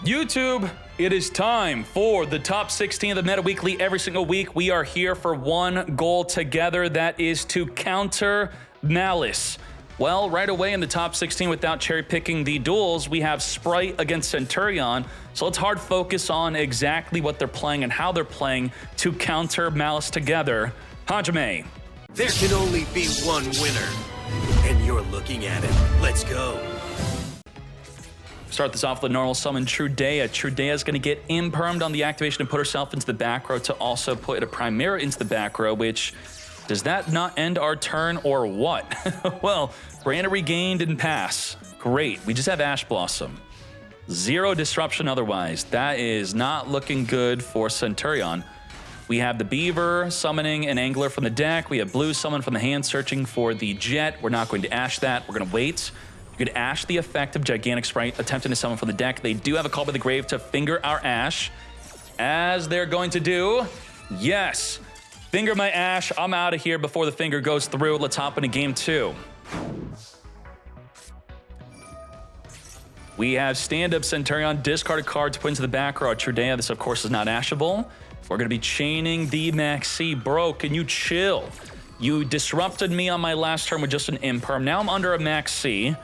YouTube, it is time for the top 16 of the Meta Weekly. Every single week, we are here for one goal together. That is to counter Maliss. Well, right away in the top 16, without cherry picking the duels, we have Spright against Centruion. So let's hard focus on exactly what they're playing and how they're playing to counter Maliss together. Hajime. There can only be one winner, and you're looking at it. Let's go. Start this off with a normal summon Trudea. Trudea is going to get impermed on the activation and put herself into the back row to also put a Primera into the back row, which, does that not end our turn or what? Well, Brandon regained and pass. Great. We just have Ash Blossom. Zero disruption otherwise. That is not looking good for Centruion. We have the Beaver summoning an Angler from the deck. We have Blue summon from the hand searching for the Jet. We're not going to Ash that. We're going to wait. You could Ash the effect of Gigantic Spright attempting to summon from the deck. They do have a Call by the Grave to finger our Ash. As they're going to do, yes. Finger my Ash. I'm out of here before the finger goes through. Let's hop into game two. We have stand-up Centruion, discard a card to put into the back row. Trudea, this of course is not ashable. We're gonna be chaining the Maxi. Bro, can you chill? You disrupted me on my last turn with just an imperm. Now I'm under a Maxi.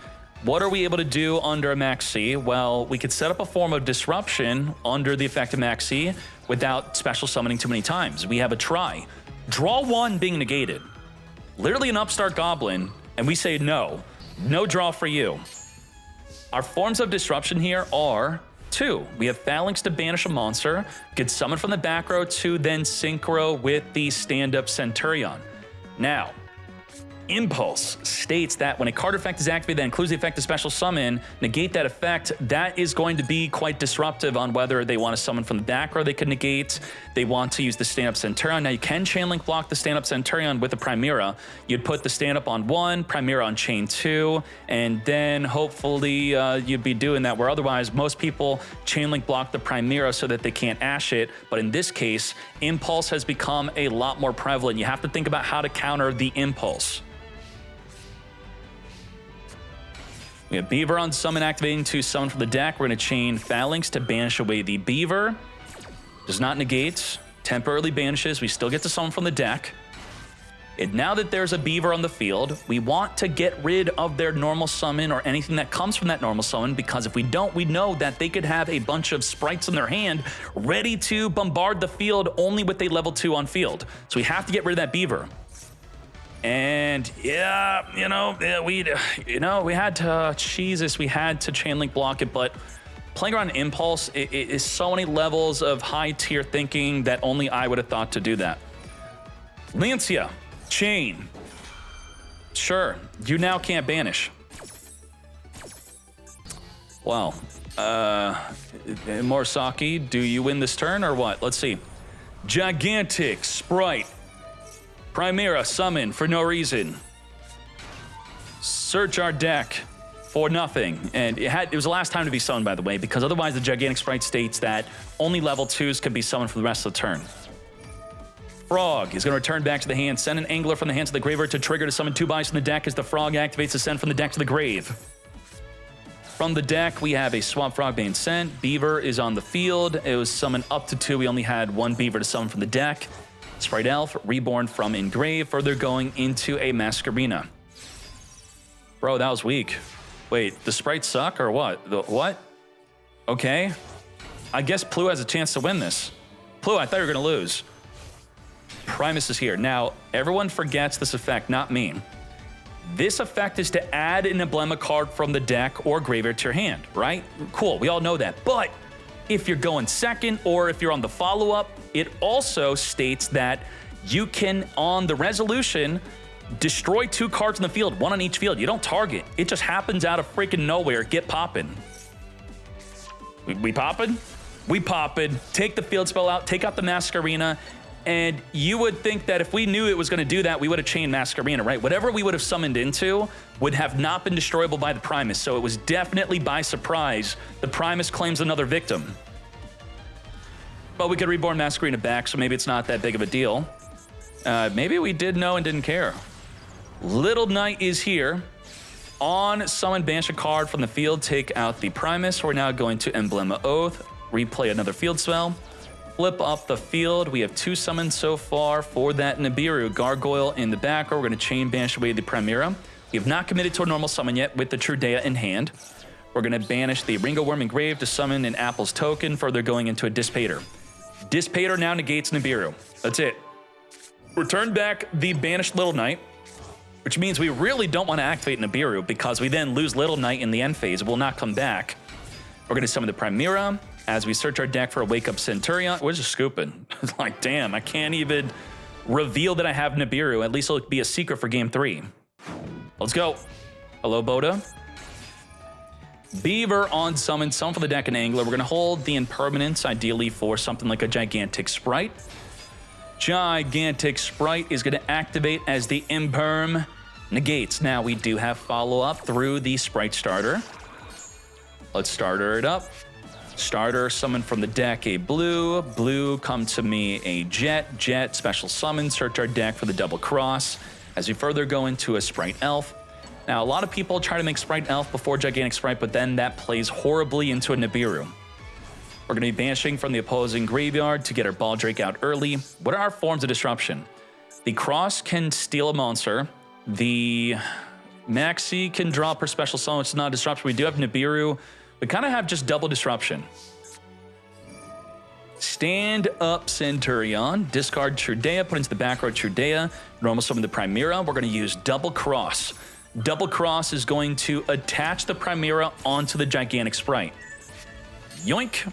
What are we able to do under a Maxi? Well, we could set up a form of disruption under the effect of Maxi without special summoning too many times. We have a try. Draw one being negated. Literally an upstart goblin, and we say no. No draw for you. Our forms of disruption here are two. We have Phalanx to banish a monster, get summoned from the back row to then synchro with the stand-up Centruion. Now, Impulse states that when a card effect is activated that includes the effect of special summon, negate that effect. That is going to be quite disruptive on whether they want to summon from the back row they can negate, they want to use the stand-up Centruion. Now you can chain link block the stand-up Centruion with a Primera. You'd put the stand-up on one, Primera on chain two, and then hopefully you'd be doing that, where otherwise most people chain link block the Primera so that they can't Ash it. But in this case, Impulse has become a lot more prevalent. You have to think about how to counter the Impulse. We have Beaver on summon activating to summon from the deck. We're going to chain Phalanx to banish away the Beaver. Does not negate. Temporarily banishes. We still get to summon from the deck. And now that there's a Beaver on the field, we want to get rid of their normal summon or anything that comes from that normal summon, because if we don't, we know that they could have a bunch of Sprites in their hand ready to bombard the field only with a level 2 on field. So we have to get rid of that Beaver. And yeah, we had to, Jesus, we had to chain link block it, but playing around Impulse is so many levels of high tier thinking that only I would have thought to do that. Lancia, chain. Sure, you now can't banish. Well, Morisaki, do you win this turn or what? Let's see. Gigantic Spright. Primera summon for no reason. Search our deck for nothing. And it was the last time to be summoned, by the way, because otherwise the Gigantic Spright states that only level 2s can be summoned for the rest of the turn. Frog is going to return back to the hand. Send an Angler from the hand to the graveyard to trigger to summon 2 buys from the deck as the Frog activates to send from the deck to the grave. From the deck, we have a Swamp Frog being sent. Beaver is on the field. It was summoned up to 2. We only had 1 Beaver to summon from the deck. Spright Elf, reborn from Engrave, further going into a Masquerina. Bro, that was weak. Wait, the Sprites suck or what? What? Okay. I guess Plu has a chance to win this. Plu, I thought you were going to lose. Primus is here. Now, everyone forgets this effect, not me. This effect is to add an emblema card from the deck or graveyard to your hand, right? Cool, we all know that. But if you're going second or if you're on the follow-up, it also states that you can, on the resolution, destroy 2 cards in the field, 1 on each field. You don't target. It just happens out of freaking nowhere. Get poppin'. We poppin'? We poppin'. Take the field spell out, take out the Masquerina, and you would think that if we knew it was going to do that, we would have chained Masquerina, right? Whatever we would have summoned into would have not been destroyable by the Primus, so it was definitely by surprise. The Primus claims another victim. But we could reborn Masquerina back, so maybe it's not that big of a deal. Maybe we did know and didn't care. Little Knight is here. On summon, banish a card from the field, take out the Primus. We're now going to Emblem of Oath, replay another field spell, flip up the field. We have 2 summons so far for that Nibiru. Gargoyle in the back, or we're going to chain banish away the Primera. We have not committed to a normal summon yet with the Trudea in hand. We're going to banish the Ringo Worm Engraved to summon an Apple's Token, further going into a Dissipator. Dissipator now negates Nibiru. That's it. Return back the banished Little Knight, which means we really don't want to activate Nibiru because we then lose Little Knight in the end phase. It will not come back. We're going to summon the Primera as we search our deck for a Wake Up Centurion. We're just scooping. It's like, damn, I can't even reveal that I have Nibiru. At least it'll be a secret for game 3. Let's go. Hello, Boda. Beaver on summon, summon for the deck and Angler. We're going to hold the Impermanence, ideally for something like a Gigantic Spright. Gigantic Spright is going to activate as the Imperm negates. Now, we do have follow-up through the Spright starter. Let's starter it up. Starter, summon from the deck a blue. Blue, come to me a Jet. Jet, special summon, search our deck for the Double Cross. As we further go into a Spright Elf. Now, a lot of people try to make Spright Elf before Gigantic Spright, but then that plays horribly into a Nibiru. We're going to be banishing from the opposing graveyard to get our Baldrake out early. What are our forms of disruption? The Cross can steal a monster. The Maxi can draw per special summon, which is not a disruption. We do have Nibiru. We kind of have just double disruption. Stand up Centurion, discard Trudea, put into the back row Trudea, normal summon the Primera. We're going to use Double Cross. Double Cross is going to attach the Primera onto the Gigantic Spright. Yoink.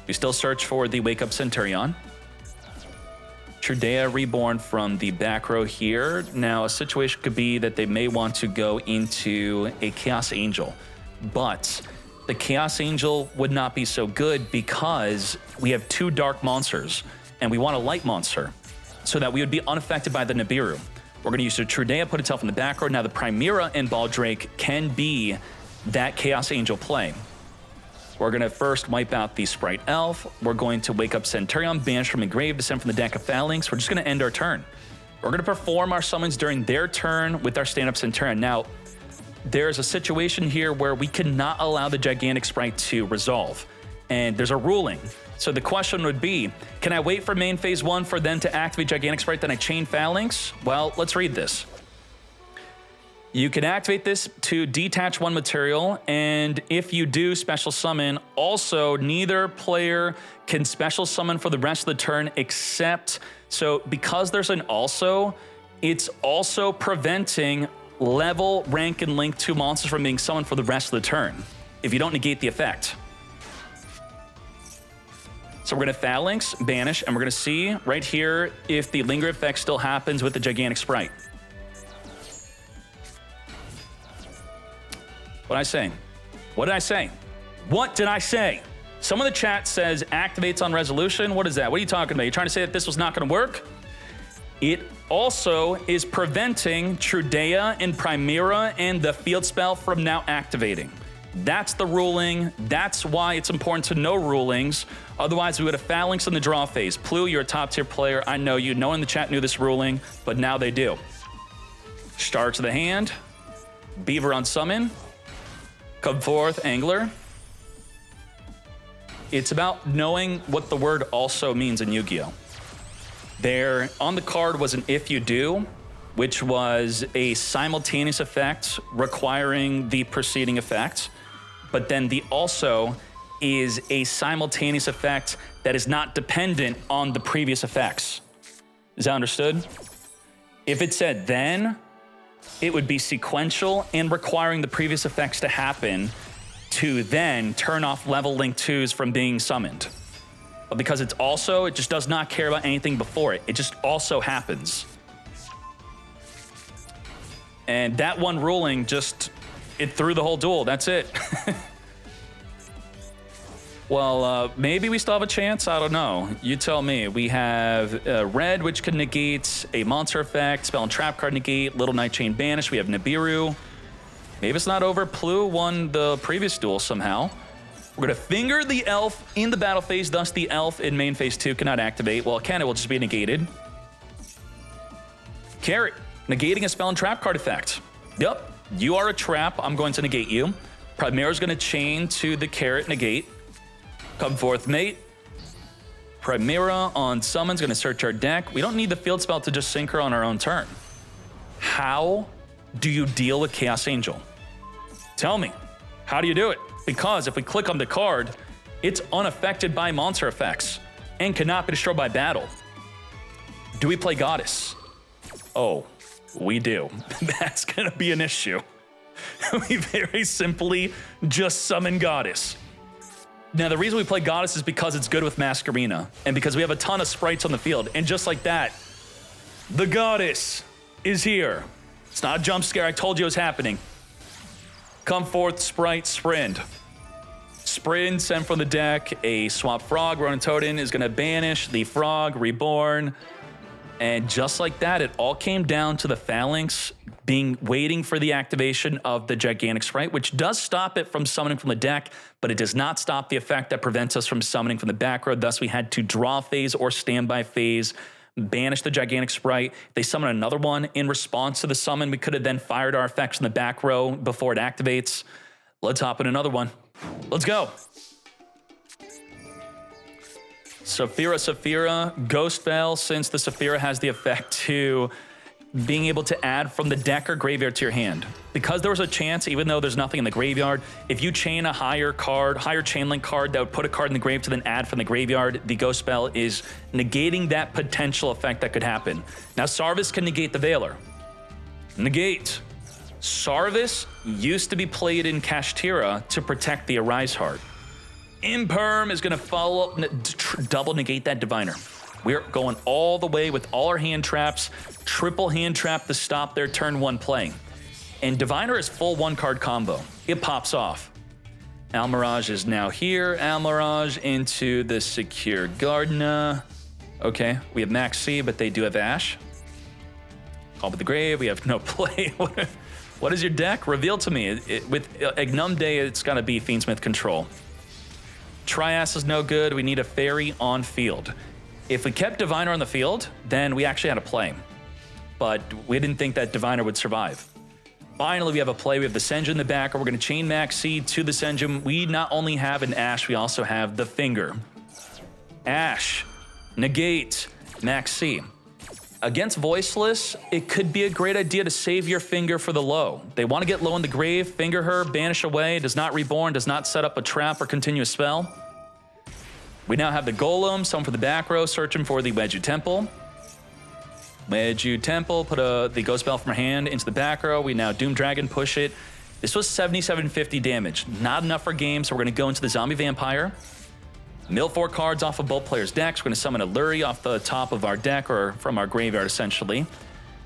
We still search for the Wake Up Centurion. Trudea reborn from the back row here. Now, a situation could be that they may want to go into a Chaos Angel, but the Chaos Angel would not be so good because we have 2 dark monsters, and we want a light monster so that we would be unaffected by the Nibiru. We're going to use the Trudea, put itself in the back row. Now the Primera and Baldrake can be that Chaos Angel play. We're going to first wipe out the Spright Elf. We're going to Wake Up Centurion, banish from Engraved, descend from the deck of Phalanx. We're just going to end our turn. We're going to perform our summons during their turn with our stand-up Centurion. Now, there's a situation here where we cannot allow the Gigantic Spright to resolve, and there's a ruling. So the question would be, can I wait for main phase 1 for them to activate Gigantic Spright, then I chain Phalanx? Well, let's read this. You can activate this to detach 1 material, and if you do special summon, also neither player can special summon for the rest of the turn except, so because there's an also, it's also preventing level, rank, and link 2 monsters from being summoned for the rest of the turn if you don't negate the effect. So we're going to Phalanx, banish, and we're going to see right here if the linger effect still happens with the Gigantic Spright. What did I say? What did I say? What did I say? Some of the chat says activates on resolution. What is that? What are you talking about? You're trying to say that this was not going to work? It also is preventing Trudea and Primera and the field spell from now activating. That's the ruling. That's why it's important to know rulings. Otherwise, we would have Phalanx in the draw phase. Plu, you're a top-tier player. I know you. No one in the chat knew this ruling, but now they do. Star to the hand. Beaver on summon. Come forth, Angler. It's about knowing what the word also means in Yu-Gi-Oh! There, on the card was an if you do, which was a simultaneous effect requiring the preceding effect. But then the also is a simultaneous effect that is not dependent on the previous effects. Is that understood? If it said then, it would be sequential and requiring the previous effects to happen to then turn off level link 2s from being summoned. But because it's also, it just does not care about anything before it. It just also happens. And that one ruling just, it threw the whole duel. That's it. Well, maybe we still have a chance. I don't know. You tell me. We have red, which can negate a monster effect, spell and trap card negate, Little Knight Chain banish. We have Nibiru. Maybe it's not over. Plu won the previous duel somehow. We're going to finger the elf in the battle phase, thus the elf in main phase 2 cannot activate. Well, it can, it will just be negated. Carrot, negating a spell and trap card effect. Yep, You are a trap. I'm going to negate you. Primera's going to chain to the carrot negate. Come forth, mate. Primera on summon's going to search our deck. We don't need the field spell to just sync her on our own turn. How do you deal with Chaos Angel? Tell me. How do you do it? Because if we click on the card, it's unaffected by monster effects and cannot be destroyed by battle. Do we play Goddess? Oh, we do. That's going to be an issue. We very simply just summon Goddess. Now, the reason we play Goddess is because it's good with Masquerena and because we have a ton of sprites on the field. And just like that, the Goddess is here. It's not a jump scare. I told you it was happening. Come forth, Spright, Sprint. Sprint, send from the deck. A swap frog, Ronan Totem is going to banish the frog, reborn. And just like that, it all came down to the Phalanx waiting for the activation of the Gigantic Spright, which does stop it from summoning from the deck, but it does not stop the effect that prevents us from summoning from the back row. Thus, we had to draw phase or standby phase, banish the Gigantic Spright. They summon another one in response to the summon. We could have then fired our effects in the back row before it activates. Let's hop in another one. Let's go. Saphira, Ghost Bell, since the Saphira has the effect to being able to add from the deck or graveyard to your hand. Because there was a chance, even though there's nothing in the graveyard, if you chain a higher chain link card that would put a card in the grave to then add from the graveyard, the Ghost Bell is negating that potential effect that could happen. Now, Sarvis can negate the Veiler. Negate. Sarvis used to be played in Kashtira to protect the Arise Heart. Imperm is going to follow up, double negate that Diviner. We're going all the way with all our hand traps, triple hand trap to stop their turn one playing. And Diviner is full one card combo. It pops off. Almirage is now here. Almirage into the Secure Gardener. Okay, we have Max C, but they do have Ash. Call with the Grave, we have no play. What is your deck? Reveal to me. With Ignum Day, it's got to be Fiendsmith Control. Trias is no good. We need a Fairy on field. If we kept Diviner on the field, then we actually had a play. But we didn't think that Diviner would survive. Finally, we have a play. We have the Sen'jin in the back, or we're going to chain Max Seed to the Sen'jin. We not only have an Ash, we also have the Finger. Ash, negate, Max C. Against Voiceless, it could be a great idea to save your Finger for the low. They want to get low in the grave, Finger her, banish away, does not reborn, does not set up a trap or continue a spell. We now have the Golem, someone for the back row, searching for the Wedju Temple. Wedju Temple, put the Ghost Bell from her hand into the back row. We now Doom Dragon, push it. This was 7750 damage. Not enough for game, so we're going to go into the Zombie Vampire. Mill 4 cards off of both players' decks. We're going to summon a Luri off the top of our deck, or from our graveyard, essentially.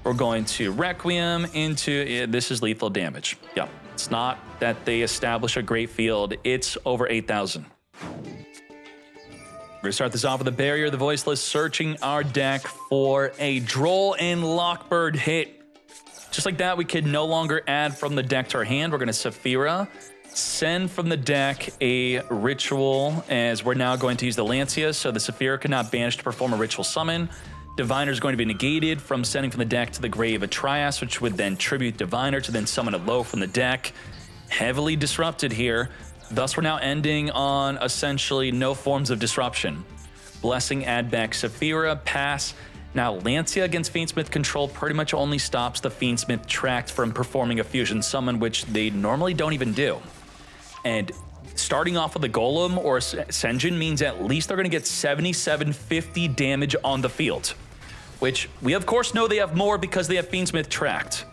We're going to Requiem into... this is lethal damage. Yeah, it's not that they establish a great field. It's over 8,000. We're going to start this off with a Barrier, the Voiceless, searching our deck for a Droll and Lockbird hit. Just like that, we can no longer add from the deck to our hand. We're going to Saphira, send from the deck a Ritual, as we're now going to use the Lancia, so the Saphira cannot banish to perform a Ritual Summon. Diviner is going to be negated from sending from the deck to the grave a Trias, which would then tribute Diviner to then summon a low from the deck. Heavily disrupted here. Thus, we're now ending on essentially no forms of disruption. Blessing, add back Saphira, pass. Now, Lancia against Fiendsmith Control pretty much only stops the Fiendsmith Tract from performing a fusion summon, which they normally don't even do. And starting off with a Golem or a Sen'jin means at least they're going to get 7750 damage on the field, which we of course know they have more because they have Fiendsmith Tract.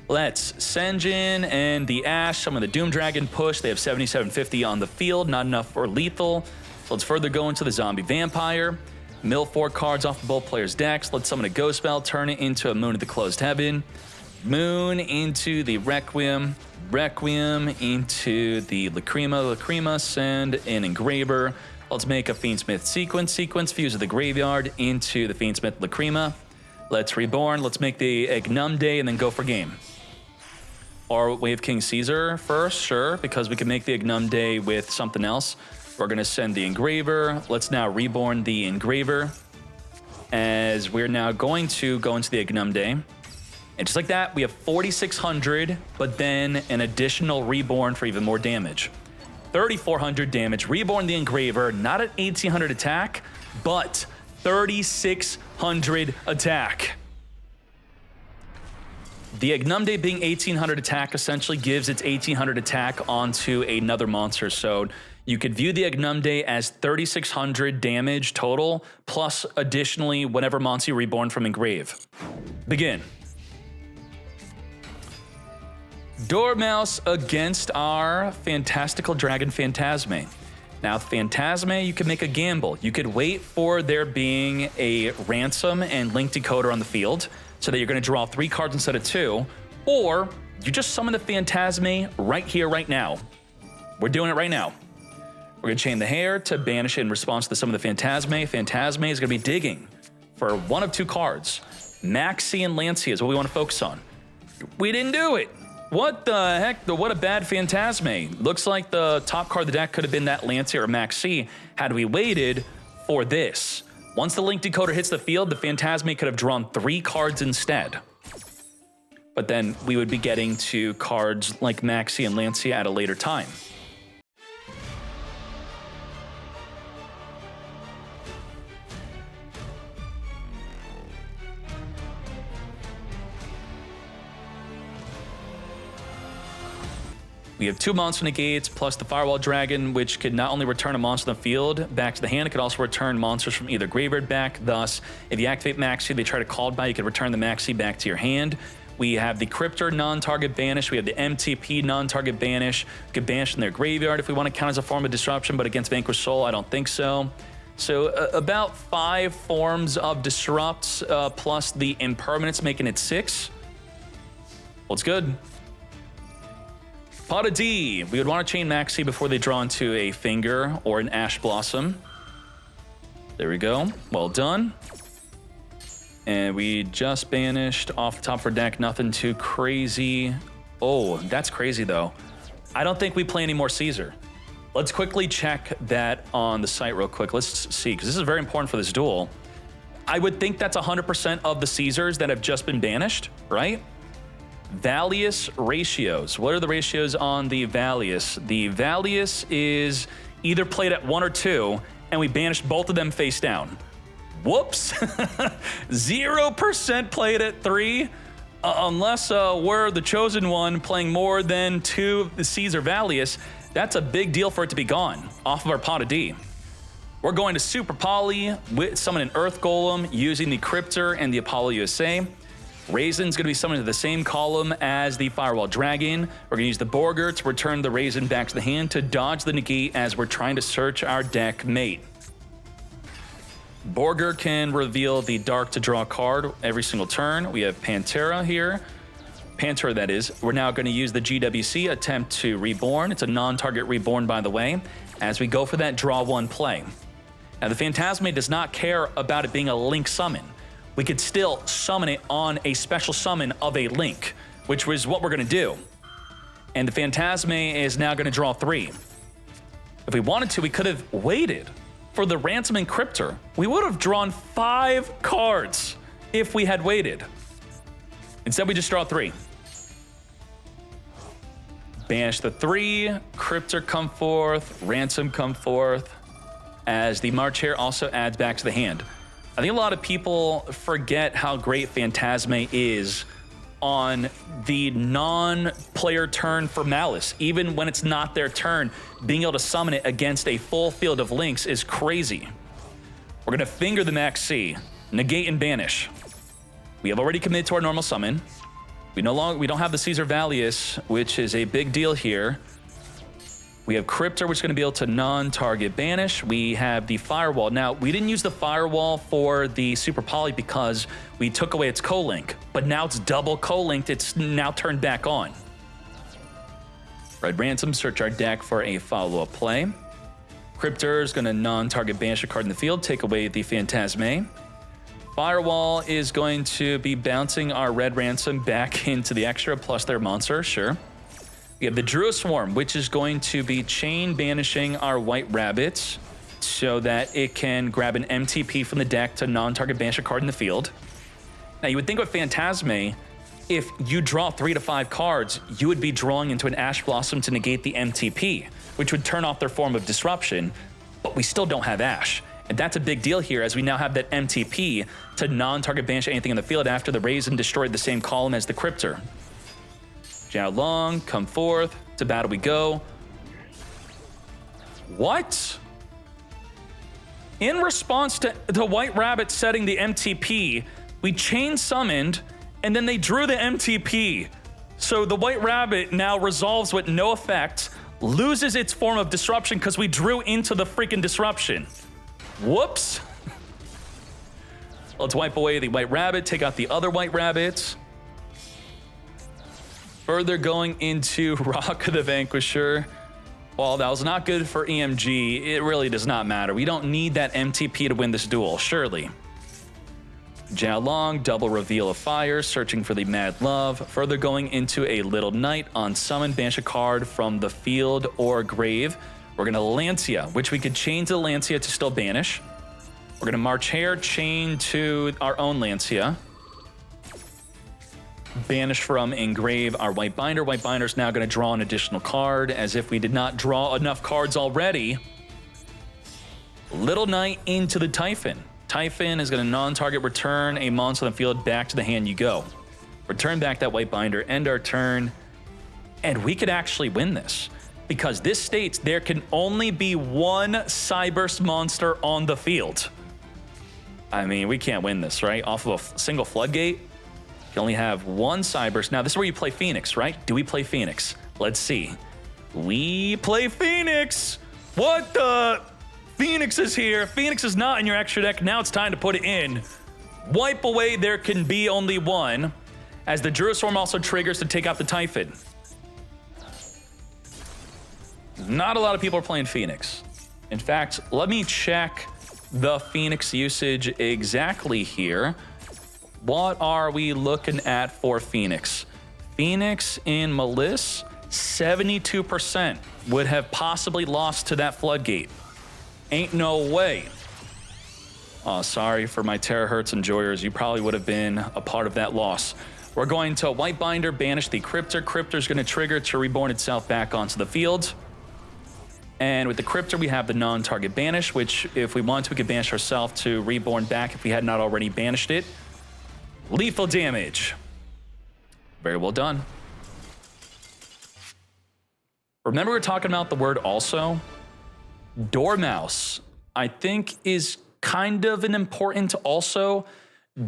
Let's Sen'jin and the Ash, some of the Doom Dragon push. They have 7750 on the field, not enough for lethal. So let's further go into the Zombie Vampire. Mill 4 cards off of both players' decks. Let's summon a Ghost Spell, turn it into a Moon of the Closed Heaven. Moon into the Requiem. Requiem into the Lacrima. Lacrima, send an Engraver. Let's make a Fiendsmith Sequence. Fuse of the Graveyard into the Fiendsmith Lacrima. Let's Reborn. Let's make the Ignum Day and then go for game. Or Wave King Caesar first, sure, because we can make the Ignum Day with something else. We're going to send the Engraver. Let's now Reborn the Engraver, as we're now going to go into the Ignum Day. And just like that, we have 4,600, but then an additional Reborn for even more damage. 3,400 damage. Reborn the Engraver, not an 1,800 attack, but 3,600 attack. The Ignumde being 1,800 attack essentially gives its 1,800 attack onto another monster. So you could view the Ignumde as 3,600 damage total, plus additionally whatever monster you reborn from Engrave. Begin. Dormouse against our Fantastical Dragon Phantasme. Now, Phantasme, you could make a gamble. You could wait for there being a Ransom and Link Decoder on the field, so that you're going to draw 3 cards instead of 2, or you just summon the Phantasme right here, right now. We're doing it right now. We're going to chain the hair to banish it in response to the summon of the Phantasme. Phantasme is going to be digging for one of 2 cards. Maxi and Lancia is what we want to focus on. We didn't do it. What the heck? What a bad Phantasme. Looks like the top card of the deck could have been that Lancia or Maxi had we waited for this. Once the Link Decoder hits the field, the Phantasme could have drawn 3 cards instead. But then we would be getting to cards like Maxi and Lancia at a later time. We have 2 monster negates plus the Firewall Dragon, which could not only return a monster on the field back to the hand, it could also return monsters from either graveyard back. Thus, if you activate Maxi, they try to call it by, you could return the Maxi back to your hand. We have the Cryptor non-target banish. We have the MTP non-target banish. We could banish in their graveyard if we want to count as a form of disruption, but against Vanquished Soul, I don't think so. So about 5 forms of disrupts plus the impermanence, making it 6. Well, it's good. Pot of D. We would want to chain Maxi before they draw into a Finger or an Ash Blossom. There we go. Well done. And we just banished off the top of our deck. Nothing too crazy. Oh, that's crazy, though. I don't think we play any more Caesar. Let's quickly check that on the site real quick. Let's see, because this is very important for this duel. I would think that's 100% of the Caesars that have just been banished, right? Valius ratios. What are the ratios on the Valius? The Valius is either played at 1 or 2, and we banished both of them face down. Whoops. 0% played at 3, unless we're the chosen one playing more than 2 of the Caesar Valius. That's a big deal for it to be gone off of our pot of D. We're going to Super Poly, summon an Earth Golem using the Cryptor and the Apollo USA. Raisin's going to be summoned to the same column as the Firewall Dragon. We're going to use the Borger to return the Raisin back to the hand to dodge the negate as we're trying to search our deck mate. Borger can reveal the Dark to draw a card every single turn. We have Pantera here. Pantera, that is. We're now going to use the GWC, attempt to reborn. It's a non-target reborn, by the way, as we go for that draw 1 play. Now, the Phantasme does not care about it being a Link summon. We could still summon it on a special summon of a Link, which was what we're going to do. And the Phantasme is now going to draw 3. If we wanted to, we could have waited for the Ransom and Cryptor. We would have drawn 5 cards if we had waited. Instead, we just draw 3. Banish the 3, Cryptor come forth, Ransom come forth, as the March Hare also adds back to the hand. I think a lot of people forget how great Phantasme is on the non-player turn for Maliss. Even when it's not their turn, being able to summon it against a full field of links is crazy. We're going to Finger the Maxi, negate and banish. We have already committed to our normal summon. We don't have the Caesar Valius, which is a big deal here. We have Cryptor, which is going to be able to non-target banish. We have the Firewall. Now, we didn't use the Firewall for the Super Poly because we took away its co-link, but now it's double co-linked. It's now turned back on. Red Ransom, search our deck for a follow-up play. Cryptor is going to non-target banish a card in the field, take away the Phantasme. Firewall is going to be bouncing our Red Ransom back into the extra plus their monster, sure. We have the Druid Swarm, which is going to be chain banishing our White Rabbits so that it can grab an MTP from the deck to non-target banish a card in the field. Now, you would think with Phantasme, if you draw 3 to 5 cards, you would be drawing into an Ash Blossom to negate the MTP, which would turn off their form of disruption, but we still don't have Ash. And that's a big deal here, as we now have that MTP to non-target banish anything in the field after the Raisin destroyed the same column as the Cryptor. Jiao Long, come forth, to battle we go. What? In response to the White Rabbit setting the MTP, we chain summoned, and then they drew the MTP. So the White Rabbit now resolves with no effect, loses its form of disruption because we drew into the freaking disruption. Whoops. Let's wipe away the White Rabbit, take out the other White Rabbits. Further going into Rock of the Vanquisher. While that was not good for EMG, it really does not matter. We don't need that MTP to win this duel, surely. Jiao Long, double reveal of fire, searching for the Mad Love. Further going into a Little Knight on summon, banish a card from the field or grave. We're gonna Lancia, which we could chain to the Lancia to still banish. We're gonna March Hare, chain to our own Lancia. Banish from Engrave our White Binder. White Binder's now gonna draw an additional card, as if we did not draw enough cards already. Little Knight into the Typhon. Typhon is going to non-target return a monster on the field, back to the hand you go. Return back that White Binder, end our turn, and we could actually win this. Because this states there can only be one Cyburst monster on the field. I mean, we can't win this, right? Off of a single Floodgate, you can only have one Cyburst. Now, this is where you play Phoenix, right? Do we play Phoenix? Let's see. We play Phoenix! What the... Phoenix is here. Phoenix is not in your extra deck. Now it's time to put it in. Wipe away there can be only one, as the Druiswarm also triggers to take out the Typhon. Not a lot of people are playing Phoenix. In fact, let me check the Phoenix usage exactly here. What are we looking at for Phoenix? Phoenix in Maliss, 72% would have possibly lost to that Floodgate. Ain't no way. Oh, sorry for my terahertz enjoyers. You probably would have been a part of that loss. We're going to White Binder, banish the Cryptor. Cryptor's going to trigger to reborn itself back onto the field. And with the Cryptor, we have the non-target banish, which if we want to, we could banish ourselves to reborn back if we had not already banished it. Lethal damage. Very well done. Remember, we're talking about the word also? Dormouse, I think, is kind of an important also.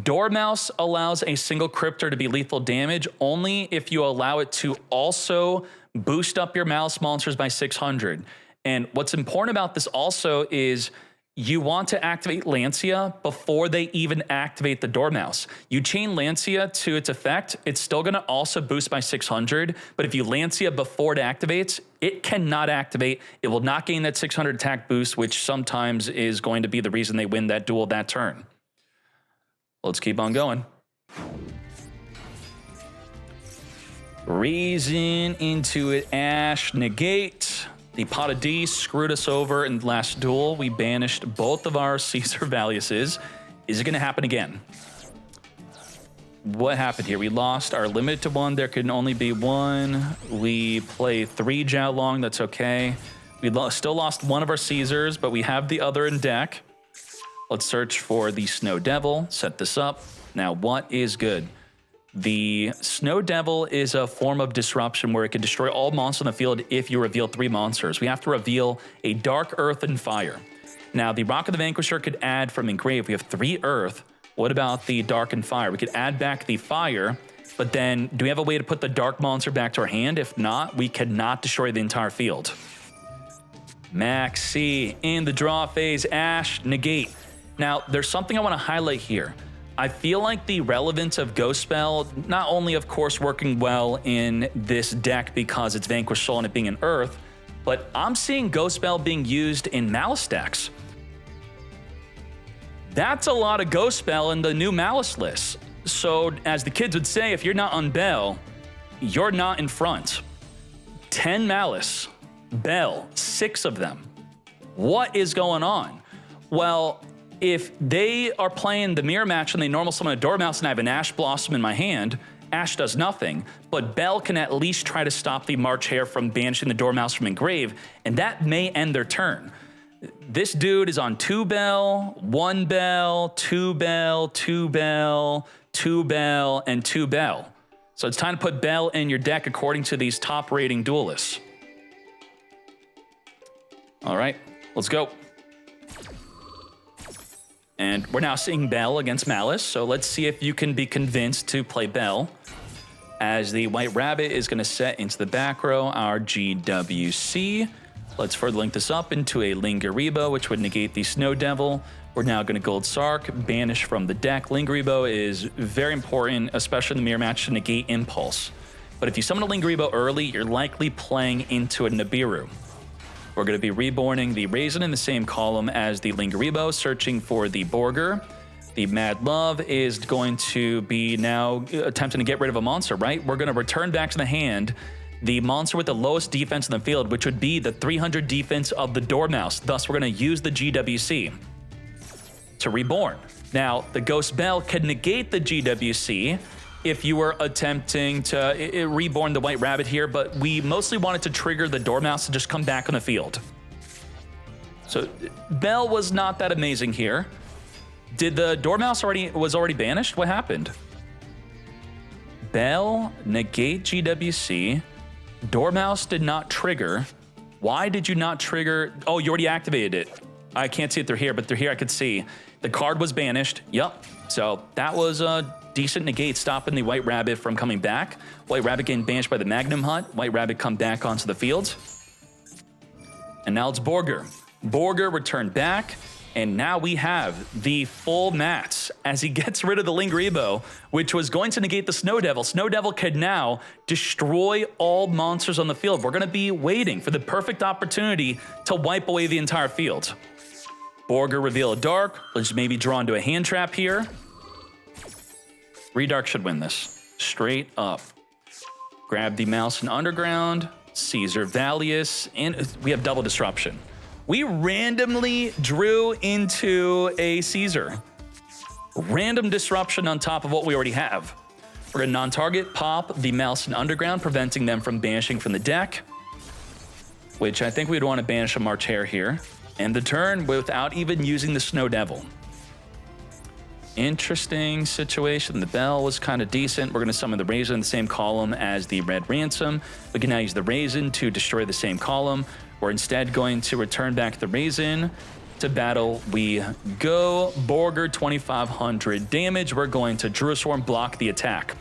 Dormouse allows a single Cryptor to be lethal damage only if you allow it to also boost up your Maliss monsters by 600. And what's important about this also is you want to activate Lancia before they even activate the Dormouse. You chain Lancia to its effect, it's still going to also boost by 600, but if you Lancia before it activates, it cannot activate. It will not gain that 600 attack boost, which sometimes is going to be the reason they win that duel that turn. Let's keep on going. Raisin into it, Ash, negate. The Pot of D screwed us over in the last duel. We banished both of our Caesar Valiuses. Is it going to happen again? What happened here? We lost our limit to one. There can only be one. We play 3 Jiao Long. That's okay. We still lost one of our Caesars, but we have the other in deck. Let's search for the Snow Devil. Set this up. Now, what is good? The Snow Devil is a form of disruption where it can destroy all monsters on the field if you reveal 3 monsters. We have to reveal a Dark, Earth, and Fire. Now, the Rock of the Vanquisher could add from Engrave. We have 3 Earth. What about the Dark and Fire? We could add back the Fire, but then do we have a way to put the Dark monster back to our hand? If not, we cannot destroy the entire field. Maxi in the draw phase, Ash, negate. Now, there's something I want to highlight here. I feel like the relevance of Ghost Spell, not only, of course, working well in this deck because it's Vanquish Soul and it being an Earth, but I'm seeing Ghost Spell being used in Maliss decks. That's a lot of Ghost Spell in the new Maliss list. So, as the kids would say, if you're not on Bell, you're not in front. 10 Maliss, Bell, 6 of them. What is going on? Well, if they are playing the mirror match and they normal summon a Dormouse and I have an Ash Blossom in my hand, Ash does nothing, but Bell can at least try to stop the March Hare from banishing the Dormouse from Engrave, and that may end their turn. This dude is on 2 Bell, 1 Bell, 2 Bell, 2 Bell, 2 Bell, and 2 Bell. So it's time to put Bell in your deck according to these top rating duelists. All right, let's go. And we're now seeing Bell against Maliss, so let's see if you can be convinced to play Bell. As the White Rabbit is going to set into the back row our GWC. Let's further link this up into a Lingaribo, which would negate the Snow Devil. We're now going to Gold Sark, banish from the deck. Lingaribo is very important, especially in the mirror match, to negate Impulse. But if you summon a Lingaribo early, you're likely playing into a Nibiru. We're going to be reborning the Raisin in the same column as the Lingaribo, searching for the Borger. The Mad Love is going to be now attempting to get rid of a monster, right? We're going to return back to the hand the monster with the lowest defense in the field, which would be the 300 defense of the Dormouse. Thus, we're going to use the GWC to reborn. Now, the Ghost Bell can negate the GWC if you were attempting to reborn the White Rabbit here, but we mostly wanted to trigger the Dormouse to just come back on the field. So Bell was not that amazing here. Did the Dormouse was already banished? What happened? Bell, negate GWC. Dormouse did not trigger. Why did you not trigger? Oh, you already activated it. I can't see it through here, but through here I could see. The card was banished. Yup. So that was a decent negate, stopping the White Rabbit from coming back. White Rabbit getting banished by the Magnum Hut. White Rabbit come back onto the field. And now it's Borger. Borger returned back. And now we have the full mats as he gets rid of the Lingaribo, which was going to negate the Snow Devil. Snow Devil could now destroy all monsters on the field. We're going to be waiting for the perfect opportunity to wipe away the entire field. Borger, reveal a Dark. Let's maybe draw into a hand trap here. Redark should win this. Straight up. Grab the Mouse and Underground. Caesar Valius. And we have double disruption. We randomly drew into a Caesar. Random disruption on top of what we already have. We're going to non-target, pop the Mouse and Underground, preventing them from banishing from the deck, which I think we'd want to banish a March Hare here. And the turn without even using the Snow Devil. Interesting situation. The Bell was kind of decent. We're going to summon the Raisin in the same column as the Red Ransom. We can now use the Raisin to destroy the same column. We're instead going to return back the Raisin. To battle we go. Borger, 2,500 damage. We're going to Druid Swarm, block the attack.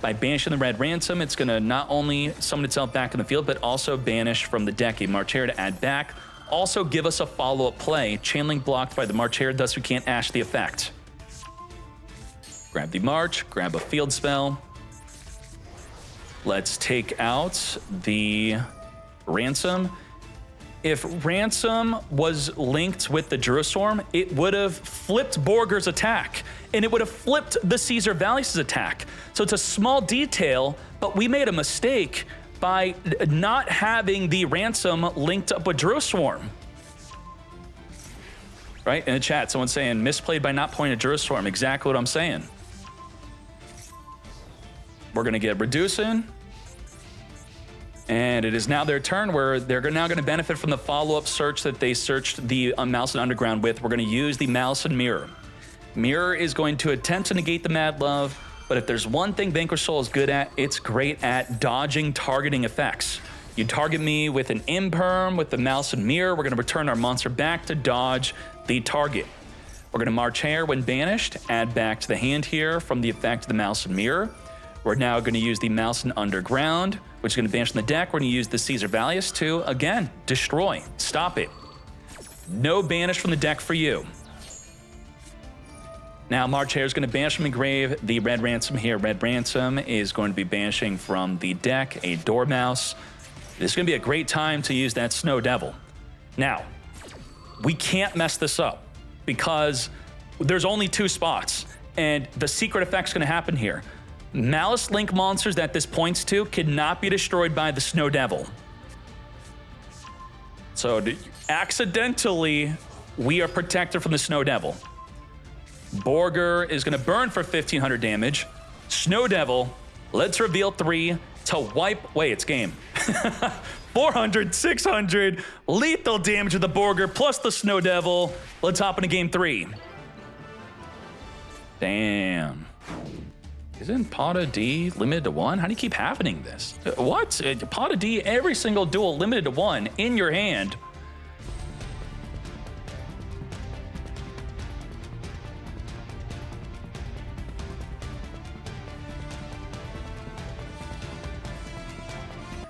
By banishing the Red Ransom, it's going to not only summon itself back in the field, but also banish from the deck a March Hare to add back. Also give us a follow-up play. Chainlink blocked by the March Hare, thus we can't Ash the effect. Grab the March, grab a field spell. Let's take out the Ransom. If Ransom was linked with the Druid Swarm, it would have flipped Borger's attack, and it would have flipped the Caesar Valius' attack. So it's a small detail, but we made a mistake by not having the Ransom linked up with Druid Swarm. Right? In the chat, someone's saying, misplayed by not pointing at Druid Swarm. Exactly what I'm saying. We're going to get Reducing. And it is now their turn where they're now going to benefit from the follow-up search that they searched the Maliss and Underground with. We're going to use the Maliss and Mirror. Mirror is going to attempt to negate the Mad Love, but if there's one thing Vanquish Soul is good at, it's great at dodging targeting effects. You target me with an Imperm, with the Maliss and Mirror, we're going to return our monster back to dodge the target. We're going to March Hare when banished, add back to the hand here from the effect of the Maliss and Mirror. We're now going to use the Maliss and Underground, which is going to banish from the deck. We're going to use the Caesar Valius to, again, destroy. Stop it. No banish from the deck for you. Now, March Hare is going to banish from Engrave the Red Ransom here. Red Ransom is going to be banishing from the deck a Dormouse. This is going to be a great time to use that Snow Devil. Now, we can't mess this up because there's only 2 spots, and the secret effect's going to happen here. Malice Link monsters that this points to cannot be destroyed by the Snow Devil. So accidentally, we are protected from the Snow Devil. Borger is going to burn for 1,500 damage. Snow Devil Let's reveal 3 to wipe. Wait, it's game. 400, 600, lethal damage with the Borger plus the Snow Devil. Let's hop into game 3. Damn. Isn't Pata D limited to 1? How do you keep happening this? What? Pata D, every single duel limited to 1 in your hand.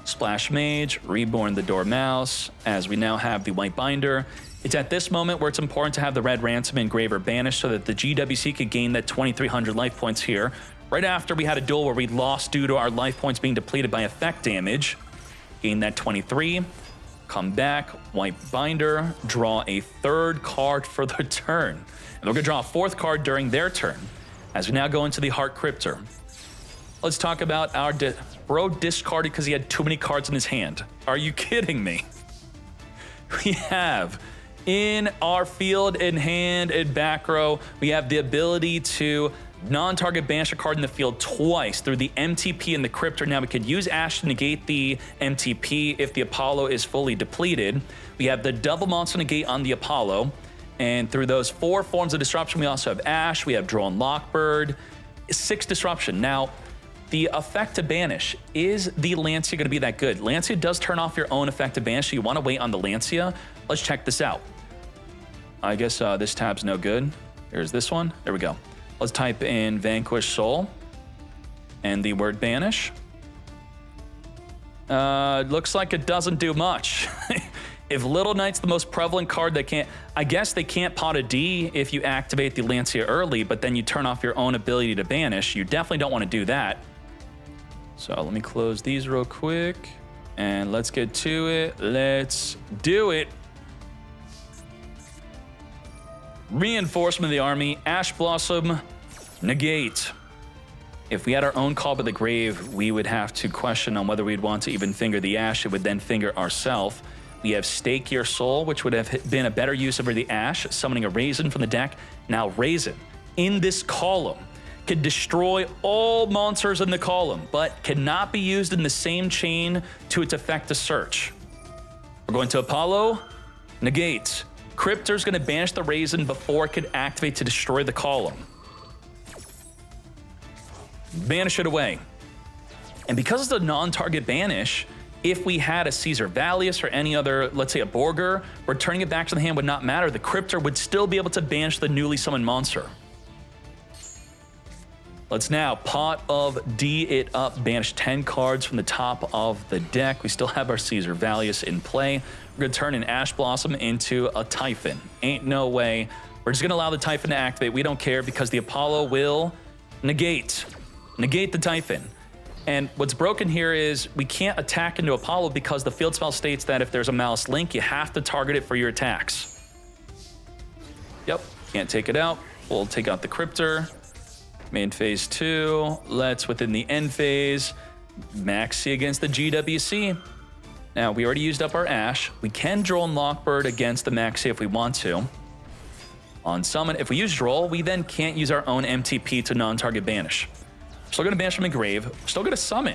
Splash Mage, Reborn the Dormouse, as we now have the White Binder. It's at this moment where it's important to have the Red Ransom Engraver banished so that the GWC could gain that 2,300 life points here. Right after we had a duel where we lost due to our life points being depleted by effect damage. Gain that 23, come back, White Binder, draw a 3rd card for the turn. And we're gonna draw a 4th card during their turn, as we now go into the Heart Cryptor. Let's talk about our bro discarded because he had too many cards in his hand. Are you kidding me? We have in our field, in hand, in back row, we have the ability to non-target banish a card in the field twice through the MTP and the Cryptor. Now we could use Ash to negate the MTP if the Apollo is fully depleted. We have the double monster negate on the Apollo. And through those 4 forms of disruption, we also have Ash, we have Drone Lockbird, 6 disruption. Now, the effect to banish, is the Lancia going to be that good? Lancia does turn off your own effect to banish, so you want to wait on the Lancia. Let's check this out. I guess this tab's no good. There's this one. There we go. Let's type in Vanquish Soul and the word banish. Looks like it doesn't do much. If Little Knight's the most prevalent card, they can't. I guess they can't pot a D if you activate the Lancia early, but then you turn off your own ability to banish. You definitely don't want to do that. So let me close these real quick and let's get to it. Let's do it. Reinforcement of the army, Ash Blossom, negate. If we had our own Call by the Grave, we would have to question on whether we'd want to even finger the Ash. It would then finger ourselves. We have Stake Your Soul, which would have been a better use of the Ash, summoning a Raisin from the deck. Now Raisin, in this column, can destroy all monsters in the column, but cannot be used in the same chain to its effect to search. We're going to Apollo, negate. Cryptor's going to banish the Raisin before it could activate to destroy the column. Banish it away. And because it's a non-target banish, if we had a Caesar Valius or any other, let's say a Borger, returning it back to the hand would not matter. The Cryptor would still be able to banish the newly summoned monster. Let's now Pot of D it up, banish 10 cards from the top of the deck. We still have our Caesar Valius in play. We're gonna turn an Ash Blossom into a Typhon. Ain't no way. We're just gonna allow the Typhon to activate. We don't care because the Apollo will negate the Typhon. And what's broken here is we can't attack into Apollo because the field spell states that if there's a Malice link, you have to target it for your attacks. Yep, can't take it out. We'll take out the Cryptor. Main phase 2, let's within the end phase, Maxi against the GWC. Now, we already used up our Ash. We can Drone Lockbird against the Maxi if we want to. On summon, if we use Droll, we then can't use our own MTP to non-target banish. We're still gonna banish from Engrave, we're still gonna summon.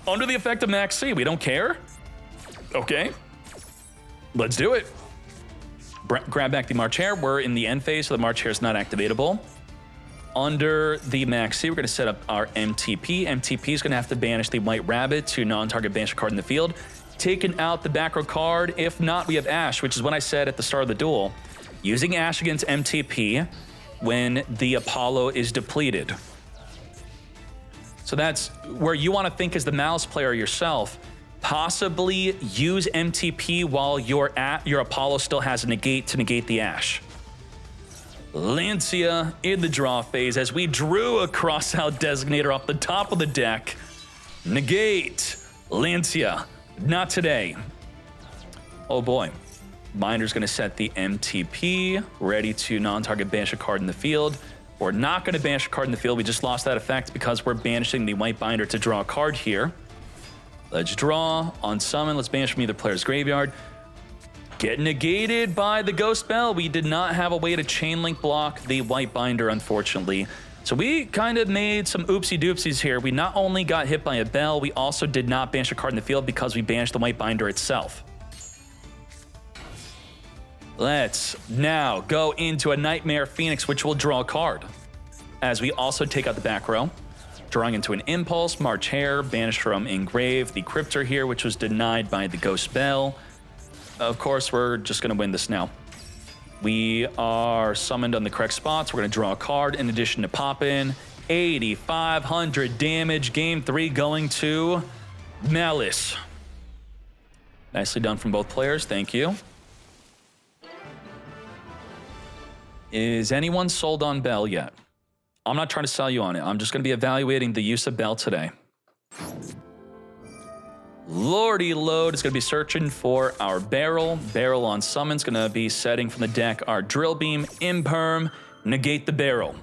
Under the effect of Maxi, we don't care. Okay, let's do it. Grab back the March Hare, we're in the end phase, so the March Hare is not activatable. Under the Maxi, we're going to set up our MTP. MTP is going to have to banish the White Rabbit to non-target banish a card in the field. Taking out the back row card. If not, we have Ash, which is what I said at the start of the duel. Using Ash against MTP when the Apollo is depleted. So that's where you want to think as the Malice player yourself. Possibly use MTP while your Apollo still has a negate to negate the Ash. Lancia in the draw phase as we drew a cross-out designator off the top of the deck. Negate. Lancia. Not today. Oh boy. Binder's going to set the MTP. Ready to non-target banish a card in the field. We're not going to banish a card in the field. We just lost that effect because we're banishing the White Binder to draw a card here. Let's draw. On summon, let's banish from either player's graveyard. Get negated by the Ghost Bell. We did not have a way to chain link block the White Binder, unfortunately. So we kind of made some oopsie doopsies here. We not only got hit by a bell, we also did not banish a card in the field because we banished the white binder itself. Let's now go into a Nightmare Phoenix, which will draw a card. As we also take out the back row, drawing into an Impulse, March Hare, banished from Engrave, the Cryptor here, which was denied by the Ghost Bell. Of course, we're just going to win this now. We are summoned on the correct spots. We're going to draw a card in addition to Poppin'. 8,500 damage. Game 3 going to Maliss. Nicely done from both players. Thank you. Is anyone sold on Bell yet? I'm not trying to sell you on it. I'm just going to be evaluating the use of Bell today. Lordy Load is going to be searching for our Barrel. Barrel on summon is going to be setting from the deck our Drill Beam, Imperm, negate the Barrel.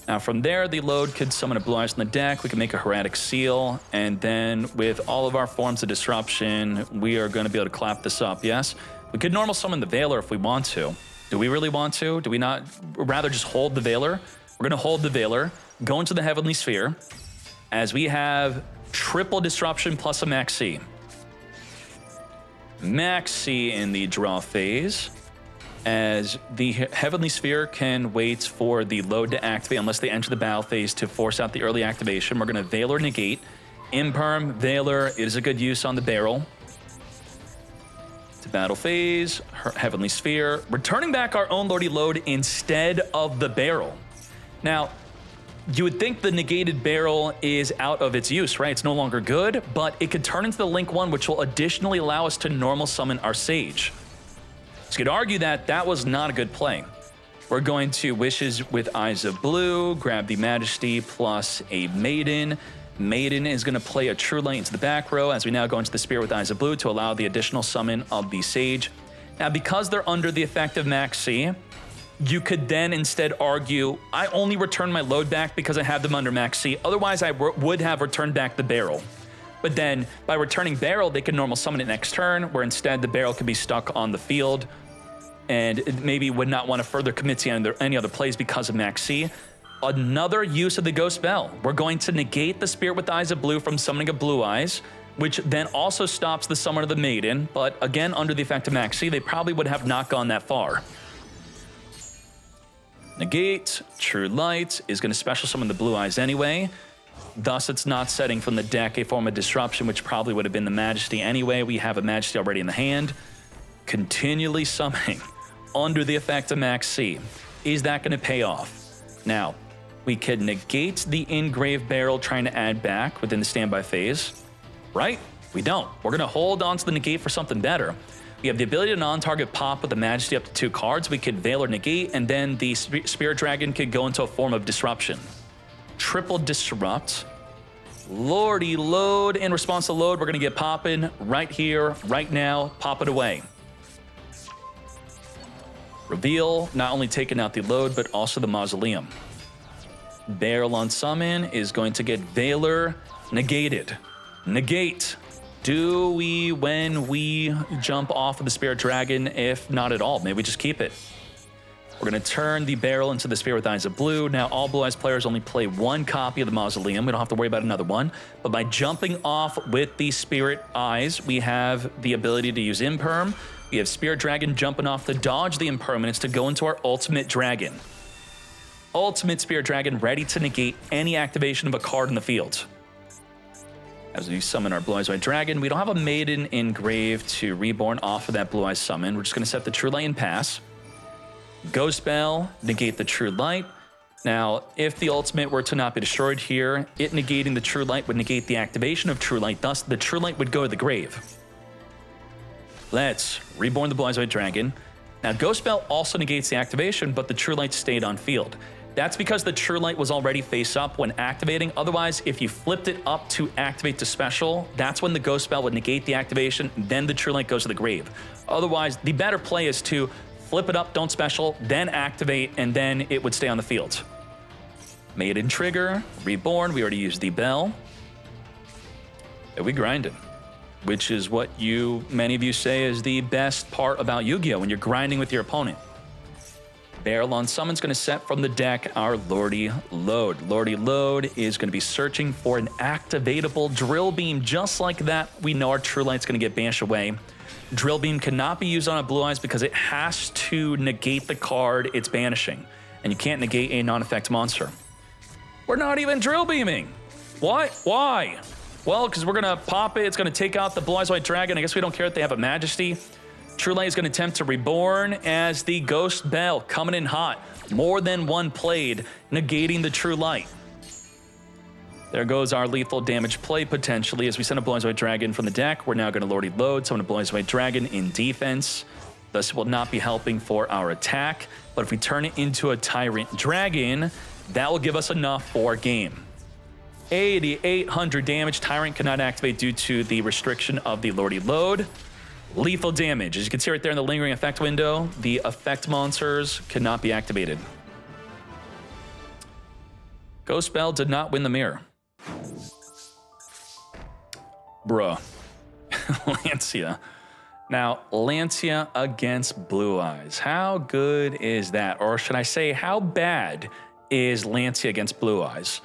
Now from there, the Load could summon a Blue Eyes on the deck. We can make a Heretic Seal. And then with all of our forms of disruption, we are going to be able to clap this up, yes? We could normal summon the Veiler if we want to. Do we really want to? Do we not rather just hold the Veiler? We're going to hold the Veiler, go into the Heavenly Sphere, as we have triple disruption plus a Max C. Max C in the draw phase, as the Heavenly Sphere can wait for the Load to activate unless they enter the battle phase to force out the early activation. We're going to Veiler negate. Imperm, Veiler, it is a good use on the Barrel. To battle phase, Heavenly Sphere, returning back our own Lordy Load instead of the Barrel. Now, you would think the negated Barrel is out of its use, right? It's no longer good, but it could turn into the Link 1, which will additionally allow us to normal summon our Sage. So you could argue that that was not a good play. We're going to Wishes with Eyes of Blue, grab the Majesty plus a Maiden. Maiden is going to play a True Light into the back row as we now go into the Spirit with Eyes of Blue to allow the additional summon of the Sage. Now, because they're under the effect of Max C, you could then instead argue, I only return my Load back because I have them under Max C. Otherwise, I would have returned back the Barrel. But then, by returning Barrel, they can normal summon it next turn, where instead the Barrel could be stuck on the field and maybe would not want to further commit to any other plays because of Max C. Another use of the Ghost Bell. We're going to negate the Spirit with Eyes of Blue from summoning a Blue Eyes, which then also stops the summon of the Maiden. But again, under the effect of Max C, they probably would have not gone that far. Negate, True Light is going to special summon the Blue Eyes anyway. Thus, it's not setting from the deck a form of disruption, which probably would have been the Majesty anyway. We have a Majesty already in the hand. Continually summoning under the effect of Max C. Is that going to pay off? Now, we could negate the Engrave Barrel trying to add back within the standby phase, right? We don't. We're going to hold on to the negate for something better. We have the ability to non-target pop with the Majesty up to 2 cards. We could Veil or negate, and then the Spirit Dragon could go into a form of disruption. Triple disrupt. Lordy Load. In response to Load, we're going to get poppin' right here, right now. Pop it away. Reveal, not only taking out the Load, but also the Mausoleum. Barrel on summon is going to get Veiler negated. Negate. Do we when we jump off of the Spirit Dragon? If not at all, maybe we just keep it. We're going to turn the Barrel into the Spirit with Eyes of Blue. Now, all Blue Eyes players only play 1 copy of the Mausoleum. We don't have to worry about another one. But by jumping off with the Spirit Eyes, we have the ability to use Imperm. We have Spirit Dragon jumping off to dodge the Impermanence to go into our Ultimate Dragon. Ultimate Spirit Dragon ready to negate any activation of a card in the field. As we summon our Blue Eyes White Dragon, we don't have a Maiden Engrave to Reborn off of that Blue Eyes summon. We're just going to set the True Light and pass. Ghost Bell, negate the True Light. Now, if the ultimate were to not be destroyed here, it negating the True Light would negate the activation of True Light. Thus, the True Light would go to the grave. Let's Reborn the Blue Eyes White Dragon. Now, Ghost Bell also negates the activation, but the True Light stayed on field. That's because the True Light was already face up when activating. Otherwise, if you flipped it up to activate to special, that's when the Ghost Bell would negate the activation, then the True Light goes to the grave. Otherwise, the better play is to flip it up, don't special, then activate, and then it would stay on the field. Maiden trigger, Reborn, we already used the Bell. And we grinding, which is what many of you say is the best part about Yu-Gi-Oh! When you're grinding with your opponent. Barrel on Summon's going to set from the deck our Lordy Load. Lordy Load is going to be searching for an activatable Drill Beam. Just like that, we know our True Light's going to get banished away. Drill Beam cannot be used on a Blue Eyes because it has to negate the card it's banishing. And you can't negate a non-effect monster. We're not even Drill Beaming. What? Why? Well, because we're going to pop it. It's going to take out the Blue Eyes White Dragon. I guess we don't care if they have a Majesty. True Light is going to attempt to reborn as the Ghost Bell coming in hot. More than one played, negating the True Light. There goes our lethal damage play potentially as we send a Blue Eyes White Dragon from the deck. We're now going to Lordy Load, summon a Blue Eyes White Dragon in defense. Thus, it will not be helping for our attack. But if we turn it into a Tyrant Dragon, that will give us enough for game. 8,800 damage. Tyrant cannot activate due to the restriction of the Lordy Load. Lethal damage. As you can see right there in the lingering effect window, the effect monsters cannot be activated. Ghost Bell did not win the mirror. Bruh. Lancia. Now, Lancia against Blue Eyes. How good is that? Or should I say, how bad is Lancia against Blue Eyes?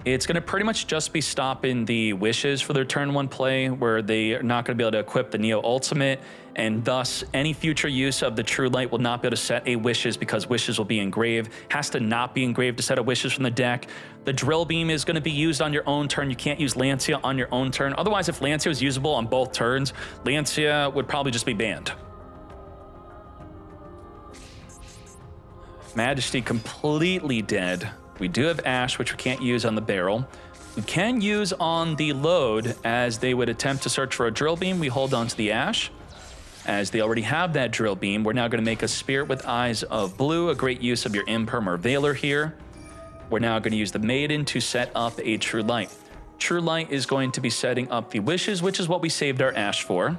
It's going to pretty much just be stopping the wishes for their turn one play, where they are not going to be able to equip the Neo Ultimate, and thus any future use of the True Light will not be able to set a wishes because wishes will be engraved. Has to not be engraved to set a wishes from the deck. The Drill Beam is going to be used on your own turn. You can't use Lancia on your own turn. Otherwise, if Lancia was usable on both turns, Lancia would probably just be banned. Majesty completely dead. We do have Ash, which we can't use on the barrel. We can use on the load as they would attempt to search for a Drill Beam. We hold on to the Ash. As they already have that Drill Beam, we're now going to make a Spirit with Eyes of Blue, a great use of your Imperm or Veiler here. We're now going to use the Maiden to set up a True Light. True Light is going to be setting up the Wishes, which is what we saved our Ash for.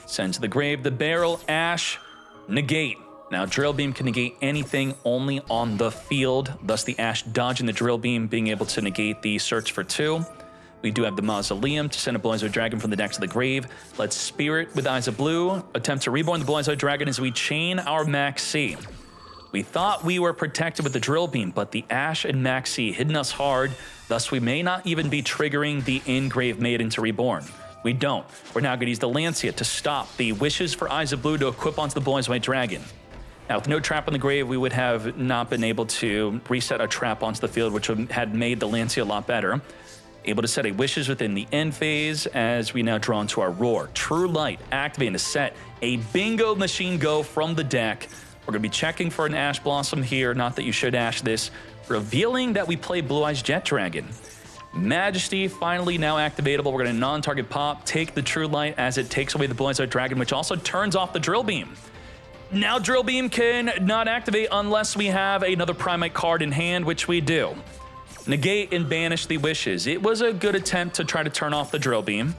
Send to the grave the barrel, Ash, negate. Now, Drill Beam can negate anything only on the field, thus the Ash dodging the Drill Beam, being able to negate the search for 2. We do have the Mausoleum to send a Blue Eyes White Dragon from the deck to the grave. Let's Spirit with Eyes of Blue, attempt to reborn the Blue Eyes White Dragon as we chain our Max C. We thought we were protected with the Drill Beam, but the Ash and Max C hidden us hard, thus we may not even be triggering the in-grave Maiden to reborn. We don't. We're now going to use the Lancia to stop the Wishes for Eyes of Blue to equip onto the Blue Eyes White Dragon. Now, with no trap on the grave, we would have not been able to reset a trap onto the field, which had made the Lancia a lot better. Able to set a Wishes within the end phase as we now draw into our Roar. True Light activating to set a Bingo Machine Go from the deck. We're going to be checking for an Ash Blossom here, not that you should Ash this, revealing that we play Blue Eyes Jet Dragon. Majesty finally now activatable. We're going to non-target pop, take the True Light as it takes away the Blue Eyes White Dragon, which also turns off the Drill Beam. Now Drill Beam can not activate unless we have another Primite card in hand, which we do. Negate and banish the Wishes. It was a good attempt to try to turn off the Drill Beam.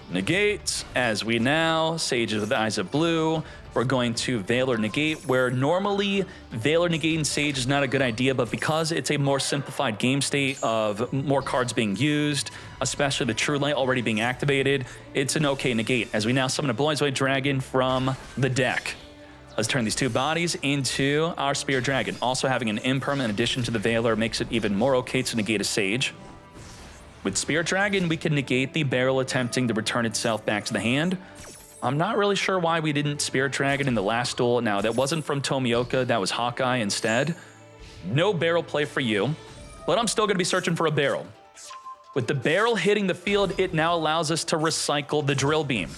Negate, as we now, Sages with Eyes of Blue. We're going to Veil or Negate, where normally Veil or Negate and Sage is not a good idea, but because it's a more simplified game state of more cards being used, especially the True Light already being activated, it's an okay negate, as we now summon a Blue Eyes White Dragon from the deck. Let's turn these two bodies into our Spear Dragon. Also having an Imperm in addition to the Veiler makes it even more okay to negate a Sage. With Spear Dragon, we can negate the barrel attempting to return itself back to the hand. I'm not really sure why we didn't Spear Dragon in the last duel. Now, that wasn't from Tomioka, that was Hawkeye instead. No barrel play for you, but I'm still going to be searching for a barrel. With the barrel hitting the field, it now allows us to recycle the Drill Beam.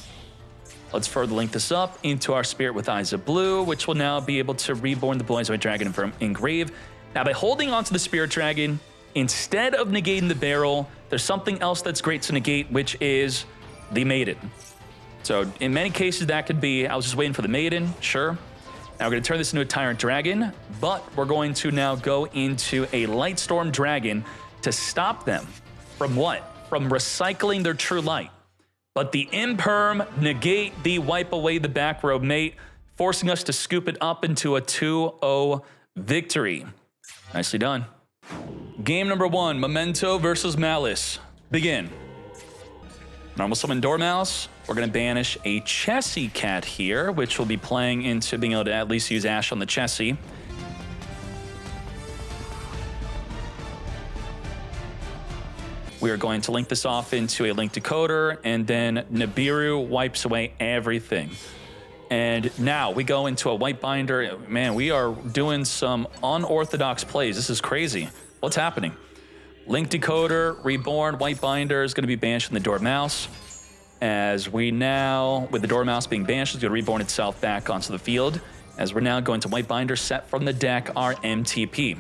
Let's further link this up into our Spirit with Eyes of Blue, which will now be able to reborn the Blue Eyes White Dragon from Engrave. Now, by holding onto the Spirit Dragon, instead of negating the barrel, there's something else that's great to negate, which is the Maiden. So in many cases, that could be, I was just waiting for the Maiden, sure. Now we're going to turn this into a Tyrant Dragon, but we're going to now go into a Lightstorm Dragon to stop them from what? From recycling their True Light. But the Imperm negate the wipe away the back row mate, forcing us to scoop it up into a 2-0 victory. Nicely done. Game number 1, Memento versus Maliss. Begin. Normal summon Dormouse. We're going to banish a Chessie Cat here, which will be playing into being able to at least use Ash on the Chessie. We are going to link this off into a link decoder, and then Nibiru wipes away everything. And now we go into a white binder. Man, we are doing some unorthodox plays. This is crazy. What's happening? Link decoder, reborn, white binder is going to be banished from the Dormouse. As we now, with the Dormouse being banished, it's going to reborn itself back onto the field. As we're now going to white binder, set from the deck our MTP.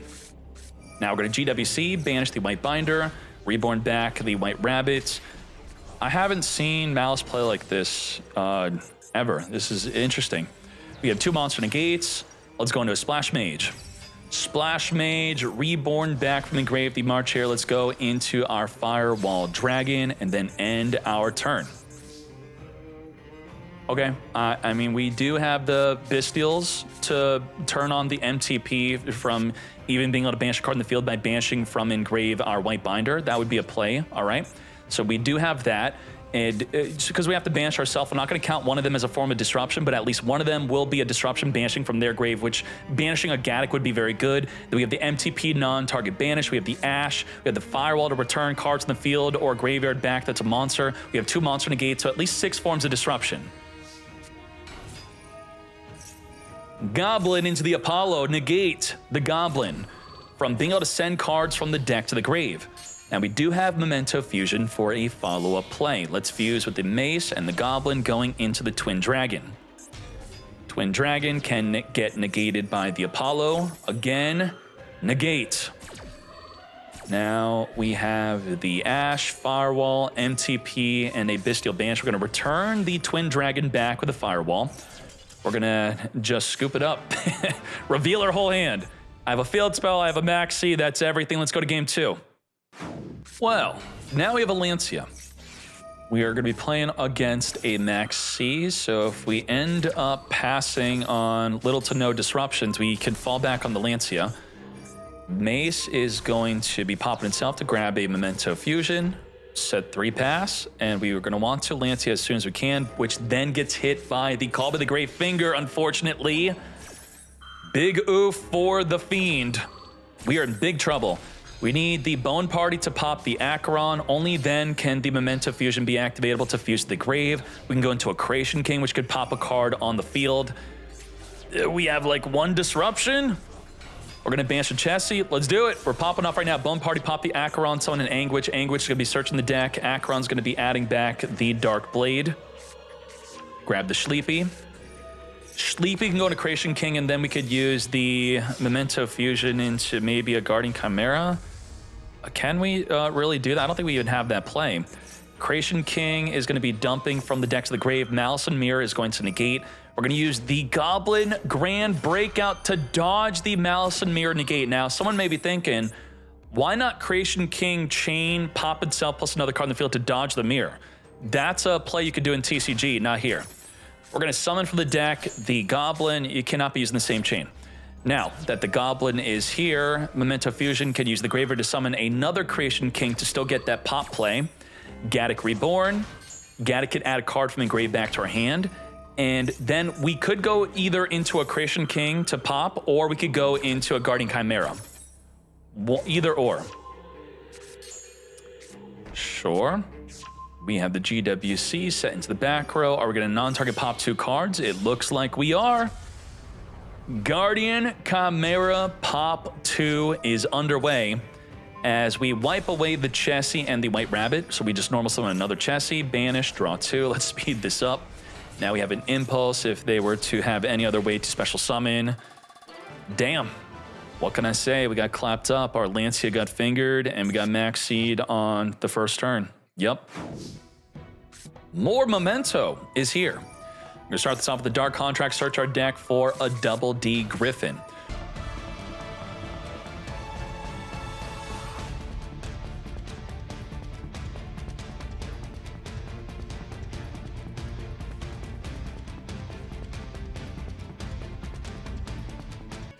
Now we're going to GWC, banish the white binder, reborn back the white rabbits. I haven't seen Maliss play like this ever. This is interesting. We have 2 monster negates. Let's go into a Splash Mage. Splash Mage, reborn back from the grave, the March here. Let's go into our Firewall Dragon and then end our turn. Okay, I mean, we do have the Bestials to turn on the MTP from even being able to banish a card in the field by banishing from engrave our white binder. That would be a play, all right? So we do have that. And because we have to banish ourselves, I'm not going to count one of them as a form of disruption, but at least one of them will be a disruption banishing from their grave, which banishing a Gaddock would be very good. Then we have the MTP non-target banish. We have the Ash. We have the Firewall to return cards in the field or graveyard back. That's a monster. We have 2 monster negates, so at least 6 forms of disruption. Goblin into the Apollo. Negate the Goblin from being able to send cards from the deck to the grave. Now we do have Memento Fusion for a follow-up play. Let's fuse with the Mace and the Goblin going into the Twin Dragon. Twin Dragon can get negated by the Apollo. Again, negate. Now we have the Ash, Firewall, MTP, and a Bestial Banish. We're going to return the Twin Dragon back with a Firewall. We're going to just scoop it up. Reveal our whole hand. I have a Field Spell, I have a Maxi, that's everything. Let's go to game 2. Well, now we have a Lancia. We are going to be playing against a Maxi, so if we end up passing on little to no disruptions, we can fall back on the Lancia. Mace is going to be popping itself to grab a Memento Fusion, set 3 pass, and we are going to want to Lancia as soon as we can, which then gets hit by the Call by the Great Finger, unfortunately. Big oof for the Fiend. We are in big trouble. We need the Bone Party to pop the Acheron. Only then can the Memento Fusion be activatable to fuse to the grave. We can go into a Creation King, which could pop a card on the field. We have like 1 disruption. We're going to banish a Chessie. Let's do it. We're popping off right now. Bone Party, pop the Acheron, summon an Anguish. Anguish is going to be searching the deck. Acheron's going to be adding back the Dark Blade. Grab the Sleepy. Sleepy can go into Creation King, and then we could use the Memento Fusion into maybe a Guardian Chimera. Can we really do that? I don't think we even have that play. Creation King is going to be dumping from the deck to the grave. Malice and Mirror is going to negate. We're going to use the Goblin Grand Breakout to dodge the Malice and Mirror negate. Now, someone may be thinking, why not Creation King chain, pop itself plus another card in the field to dodge the Mirror? That's a play you could do in TCG, not here. We're going to summon from the deck the Goblin. You cannot be using the same chain. Now that the Goblin is here, Memento Fusion can use the graveyard to summon another Creation King to still get that pop play. Gaddock Reborn. Gaddock can add a card from the grave back to our hand. And then we could go either into a Creation King to pop, or we could go into a Guardian Chimera. Either or. Sure. We have the GWC set into the back row. Are we going to non-target pop 2 cards? It looks like we are. Guardian Chimera pop 2 is underway as we wipe away the Chessie and the White Rabbit. So we just normal summon another Chessie, banish, draw 2. Let's speed this up. Now we have an Impulse if they were to have any other way to special summon. Damn. What can I say? We got clapped up. Our Lancia got fingered, and we got Maxied on the first turn. Yep. More Memento is here. We're going to start this off with the Dark Contract, search our deck for a Double D Griffin.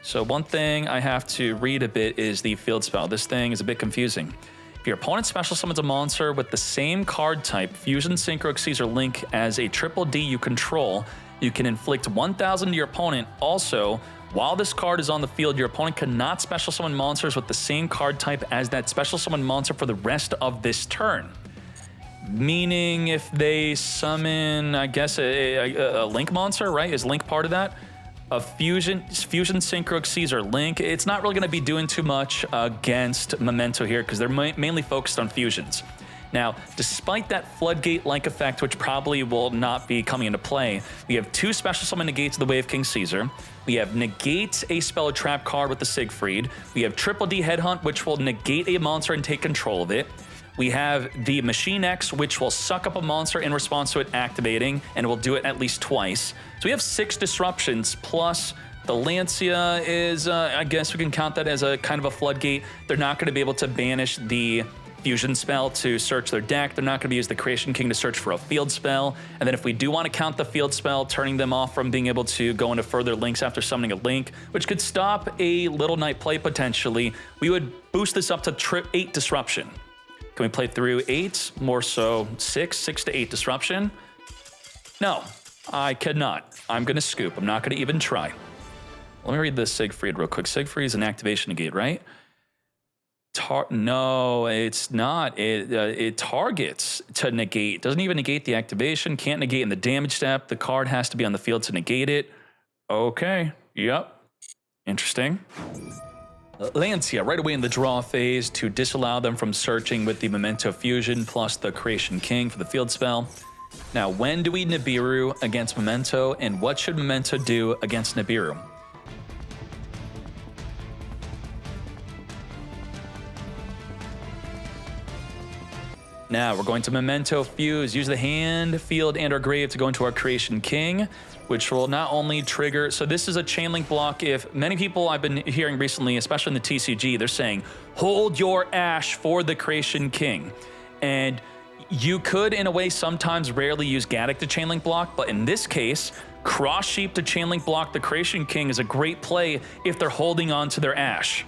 So one thing I have to read a bit is the field spell. This thing is a bit confusing. If If your opponent special summons a monster with the same card type, Fusion, Synchro, Caesar, Link as a triple D you control, you can inflict 1,000 to your opponent. Also, while this card is on the field, your opponent cannot special summon monsters with the same card type as that special summon monster for the rest of this turn. Meaning if they summon, I guess, a Link monster, right? Is Link part of that? A Fusion, Synchro, Caesar, Link. It's not really going to be doing too much against Memento here because they're mainly focused on fusions. Now, despite that floodgate-like effect, which probably will not be coming into play, we have 2 special summon negates of the Way of King Caesar. We have negate a spell or trap card with the Siegfried. We have triple D Headhunt, which will negate a monster and take control of it. We have the Machine X, which will suck up a monster in response to it activating, and will do it at least twice. So we have 6 disruptions, plus the Lancia is, I guess we can count that as a kind of a floodgate. They're not going to be able to banish the fusion spell to search their deck. They're not going to use the Creation King to search for a field spell. And then if we do want to count the field spell, turning them off from being able to go into further links after summoning a Link, which could stop a Little Knight play potentially, we would boost this up to 8 disruption. Can we play through 8? More so 6 to 8 disruption? No, I cannot. I'm going to scoop. I'm not going to even try. Let me read this Siegfried real quick. Siegfried is an activation negate, right? No, it's not. It targets to negate. Doesn't even negate the activation. Can't negate in the damage step. The card has to be on the field to negate it. Okay. Yep. Interesting. Lancia, right away in the draw phase to disallow them from searching with the Memento Fusion plus the Creation King for the field spell. Now, when do we Nibiru against Memento, and what should Memento do against Nibiru? Now, we're going to Memento Fuse, use the hand, field, and our grave to go into our Creation King, which will not only trigger... So this is a chain link block. If many people I've been hearing recently, especially in the TCG, they're saying, hold your Ash for the Creation King. And you could, in a way, sometimes rarely use Gaddock to chain link block, but in this case, Cross Sheep to chain link block the Creation King is a great play if they're holding on to their Ash.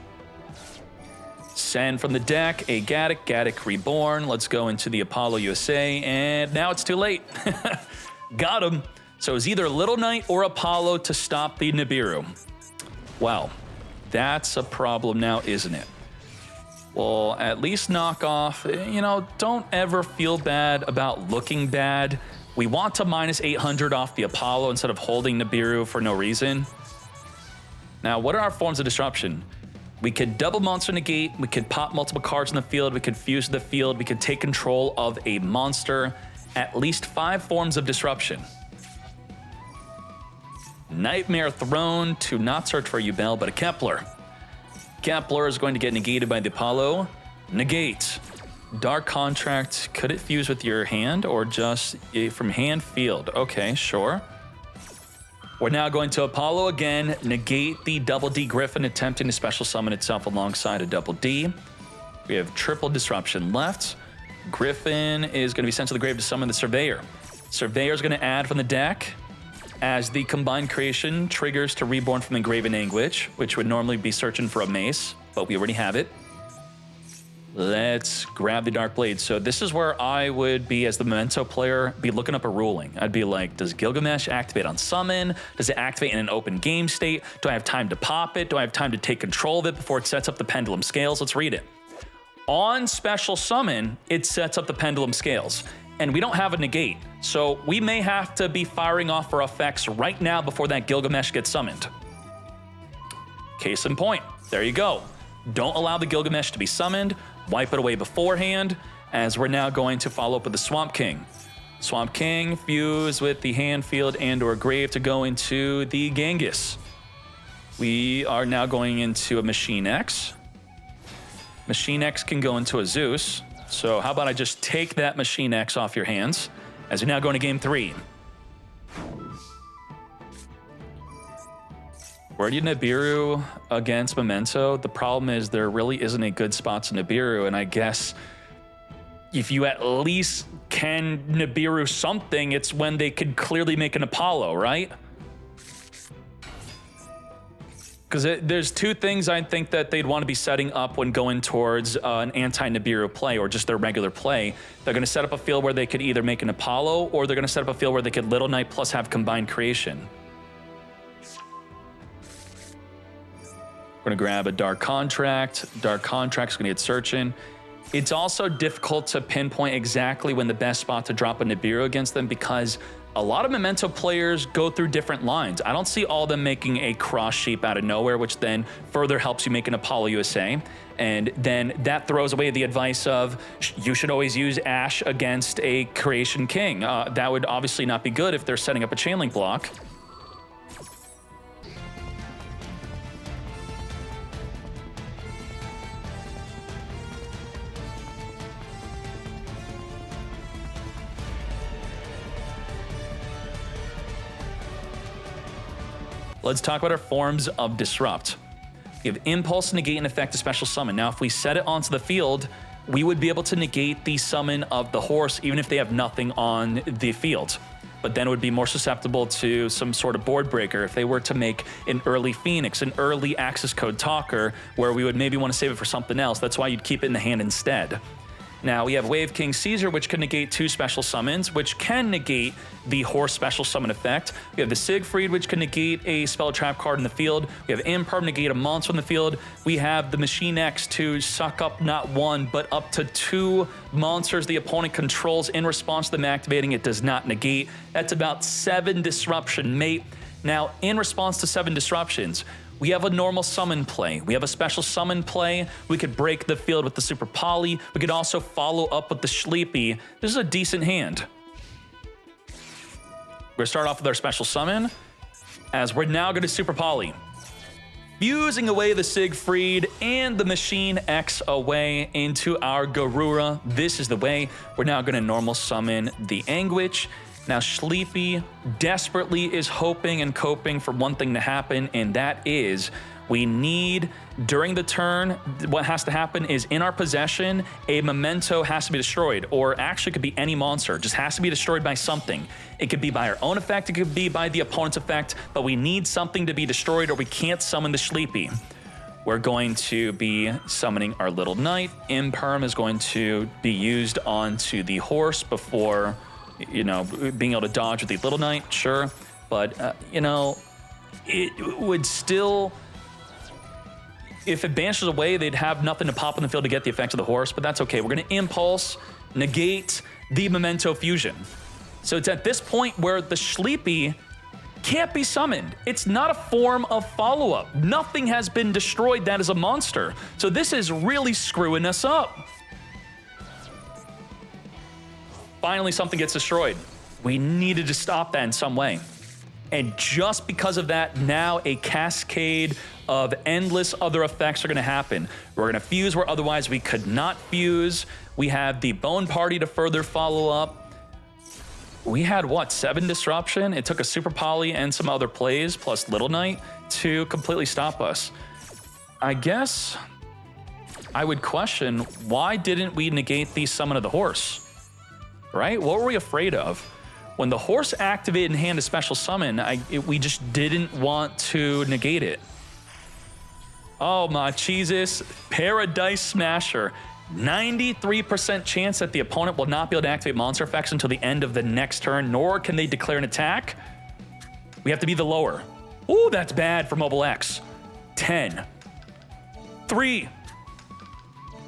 Send from the deck a Gaddock, Gaddock Reborn. Let's go into the Apollo USA, and now it's too late. Got him. So it's either Little Knight or Apollo to stop the Nibiru. Wow, that's a problem now, isn't it? Well, at least knock off, you know, don't ever feel bad about looking bad. We want to minus 800 off the Apollo instead of holding Nibiru for no reason. Now, what are our forms of disruption? We could double monster negate, we could pop multiple cards in the field, we could fuse the field, we could take control of a monster. At least 5 forms of disruption. Nightmare Throne to not search for a Yubel, but a Kepler. Kepler is going to get negated by the Apollo. Negate. Dark Contract, could it fuse with your hand or just from hand field? Okay, sure. We're now going to Apollo again, negate the double D Griffin attempting to special summon itself alongside a double D. We have triple disruption left. Griffin is going to be sent to the grave to summon the Surveyor. Surveyor is going to add from the deck as the combined creation triggers to Reborn from the Grave in Anguish, which would normally be searching for a mace, but we already have it. Let's grab the Dark Blade. So this is where I would be, as the Memento player, be looking up a ruling. I'd be like, does Gilgamesh activate on summon? Does it activate in an open game state? Do I have time to pop it? Do I have time to take control of it before it sets up the Pendulum Scales? Let's read it. On special summon, it sets up the Pendulum Scales, and we don't have a negate. So we may have to be firing off our effects right now before that Gilgamesh gets summoned. Case in point, there you go. Don't allow the Gilgamesh to be summoned. Wipe it away beforehand, as we're now going to follow up with the Swamp King. Swamp King, fuse with the hand, field, and or grave to go into the Genghis. We are now going into a Machine X. Machine X can go into a Zeus. So how about I just take that Machine X off your hands, as we now go into game 3. Where do you Nibiru against Memento? The problem is there really isn't a good spot to Nibiru, and I guess if you at least can Nibiru something, it's when they could clearly make an Apollo, right? Because there's two things I think that they'd want to be setting up when going towards an anti-Nibiru play or just their regular play. They're going to set up a field where they could either make an Apollo or they're going to set up a field where they could Little Knight plus have combined creation. We're going to grab a Dark Contract. Dark Contract's going to get Searching. It's also difficult to pinpoint exactly when the best spot to drop a Nibiru against them because a lot of Memento players go through different lines. I don't see all of them making a cross sheep out of nowhere, which then further helps you make an Apollo USA. And then that throws away the advice of you should always use Ash against a Creation King. That would obviously not be good if they're setting up a Chainlink block. Let's talk about our forms of Disrupt. We have Impulse, Negate, and Effect a Special Summon. Now, if we set it onto the field, we would be able to negate the summon of the horse, even if they have nothing on the field. But then it would be more susceptible to some sort of board breaker if they were to make an early Phoenix, an early access code Talker, where we would maybe want to save it for something else. That's why you'd keep it in the hand instead. Now, we have Wave King Caesar, which can negate 2 special summons, which can negate the horse special summon effect. We have the Siegfried, which can negate a spell trap card in the field. We have Imperm, negate a monster in the field. We have the Machine X to suck up not 1, but up to 2 monsters the opponent controls in response to them activating. It does not negate. That's about 7 disruption, mate. Now, in response to 7 disruptions, we have a normal summon play. We have a special summon play. We could break the field with the Super Poly. We could also follow up with the Sleepy. This is a decent hand. We're gonna start off with our special summon, as we're now gonna Super Poly. Fusing away the Siegfried and the Machine X away into our Garura. This is the way. We're now gonna normal summon the Anguish. Now, Sleepy desperately is hoping and coping for one thing to happen, and that is we need, during the turn, what has to happen is in our possession, a Memento has to be destroyed, or actually it could be any monster. It just has to be destroyed by something. It could be by our own effect, it could be by the opponent's effect, but we need something to be destroyed or we can't summon the Sleepy. We're going to be summoning our Little Knight. Imperm is going to be used onto the horse before, you know, being able to dodge with the Little Knight, sure. But, you know, it would still, if it banishes away, they'd have nothing to pop in the field to get the effect of the horse, but that's okay. We're going to Impulse, negate the Memento Fusion. So it's at this point where the Sleepy can't be summoned. It's not a form of follow-up. Nothing has been destroyed that is a monster. So this is really screwing us up. Finally, something gets destroyed. We needed to stop that in some way. And just because of that, now a cascade of endless other effects are gonna happen. We're gonna fuse where otherwise we could not fuse. We have the Bone Party to further follow up. We had, what, 7 disruption? It took a Super Poly and some other plays, plus Little Knight, to completely stop us. I guess I would question, why didn't we negate the summon of the horse? Right? What were we afraid of? When the horse activated and hand a special summon, we just didn't want to negate it. Oh my Jesus, Paradise Smasher. 93% chance that the opponent will not be able to activate monster effects until the end of the next turn, nor can they declare an attack. We have to be the lower. Ooh, that's bad for Mobile X. 10, 3,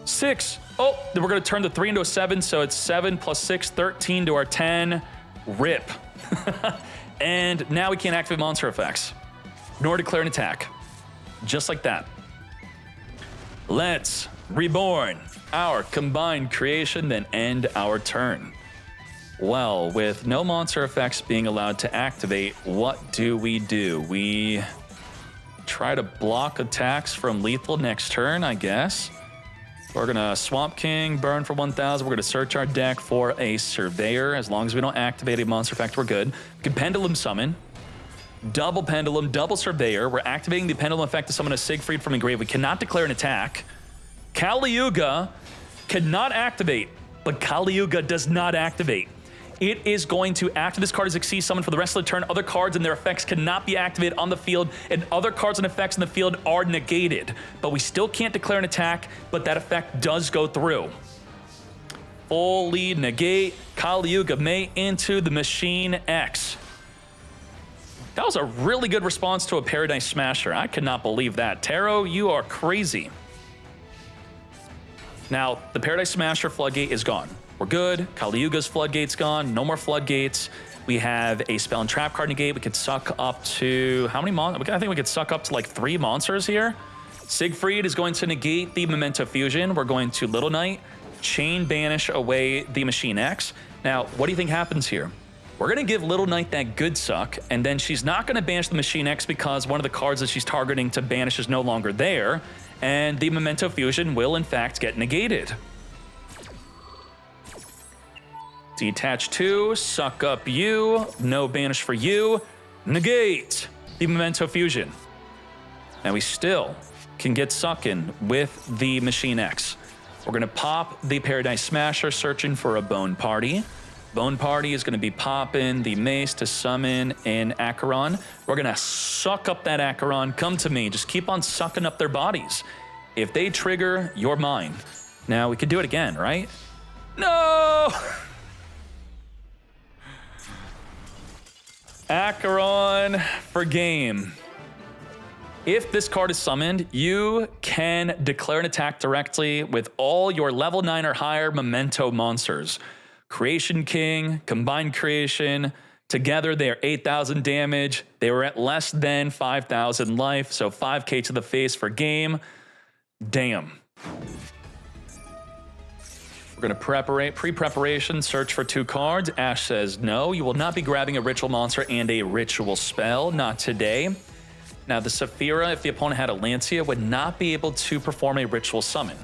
6. Oh, then we're gonna turn the 3 into a 7, so it's 7 plus 6, 13 to our 10. Rip. And now we can't activate monster effects, nor declare an attack. Just like that. Let's reborn our combined creation, then end our turn. Well, with no monster effects being allowed to activate, what do? We try to block attacks from lethal next turn, I guess. We're gonna Swamp King, burn for 1,000. We're gonna search our deck for a Surveyor. As long as we don't activate a monster effect, we're good. We can Pendulum Summon. Double Pendulum, double Surveyor. We're activating the Pendulum effect to summon a Siegfried from the grave. We cannot declare an attack. Kali Yuga cannot activate, but Kali Yuga does not activate. it is going to, after this card is Xyz summoned for the rest of the turn, other cards and their effects cannot be activated on the field, and other cards and effects in the field are negated. But we still can't declare an attack, but that effect does go through. Fully negate Kali Yuga May into the Machine X. That was a really good response to a Paradise Smasher. I could not believe that. Taro, you are crazy. Now, the Paradise Smasher floodgate is gone. We're good. Kali Yuga's floodgate's gone. No more floodgates. We have a spell and trap card negate. We could suck up to, how many monsters? I think we could suck up to like 3 monsters here. Siegfried is going to negate the Memento Fusion. We're going to Little Knight, chain banish away the Machine X. Now, what do you think happens here? We're going to give Little Knight that good suck, and then she's not going to banish the Machine X because one of the cards that she's targeting to banish is no longer there, and the Memento Fusion will, in fact, get negated. Detach 2, suck up you, no banish for you, negate the Memento Fusion. Now we still can get sucking with the Machine X. We're going to pop the Paradise Smasher, searching for a Bone Party. Bone Party is going to be popping the mace to summon an Acheron. We're going to suck up that Acheron. Come to me. Just keep on sucking up their bodies. If they trigger, you're mine. Now, we could do it again, right? No! Acheron for game. If this card is summoned, you can declare an attack directly with all your level 9 or higher Memento monsters. Creation King, Combined Creation, together they are 8,000 damage. They were at less than 5,000 life, so 5k to the face for game. Damn. We're going to pre-preparation, search for 2 cards. Ash says no, you will not be grabbing a ritual monster and a ritual spell, not today. Now, the Saphira, if the opponent had a Lancia, would not be able to perform a ritual summon.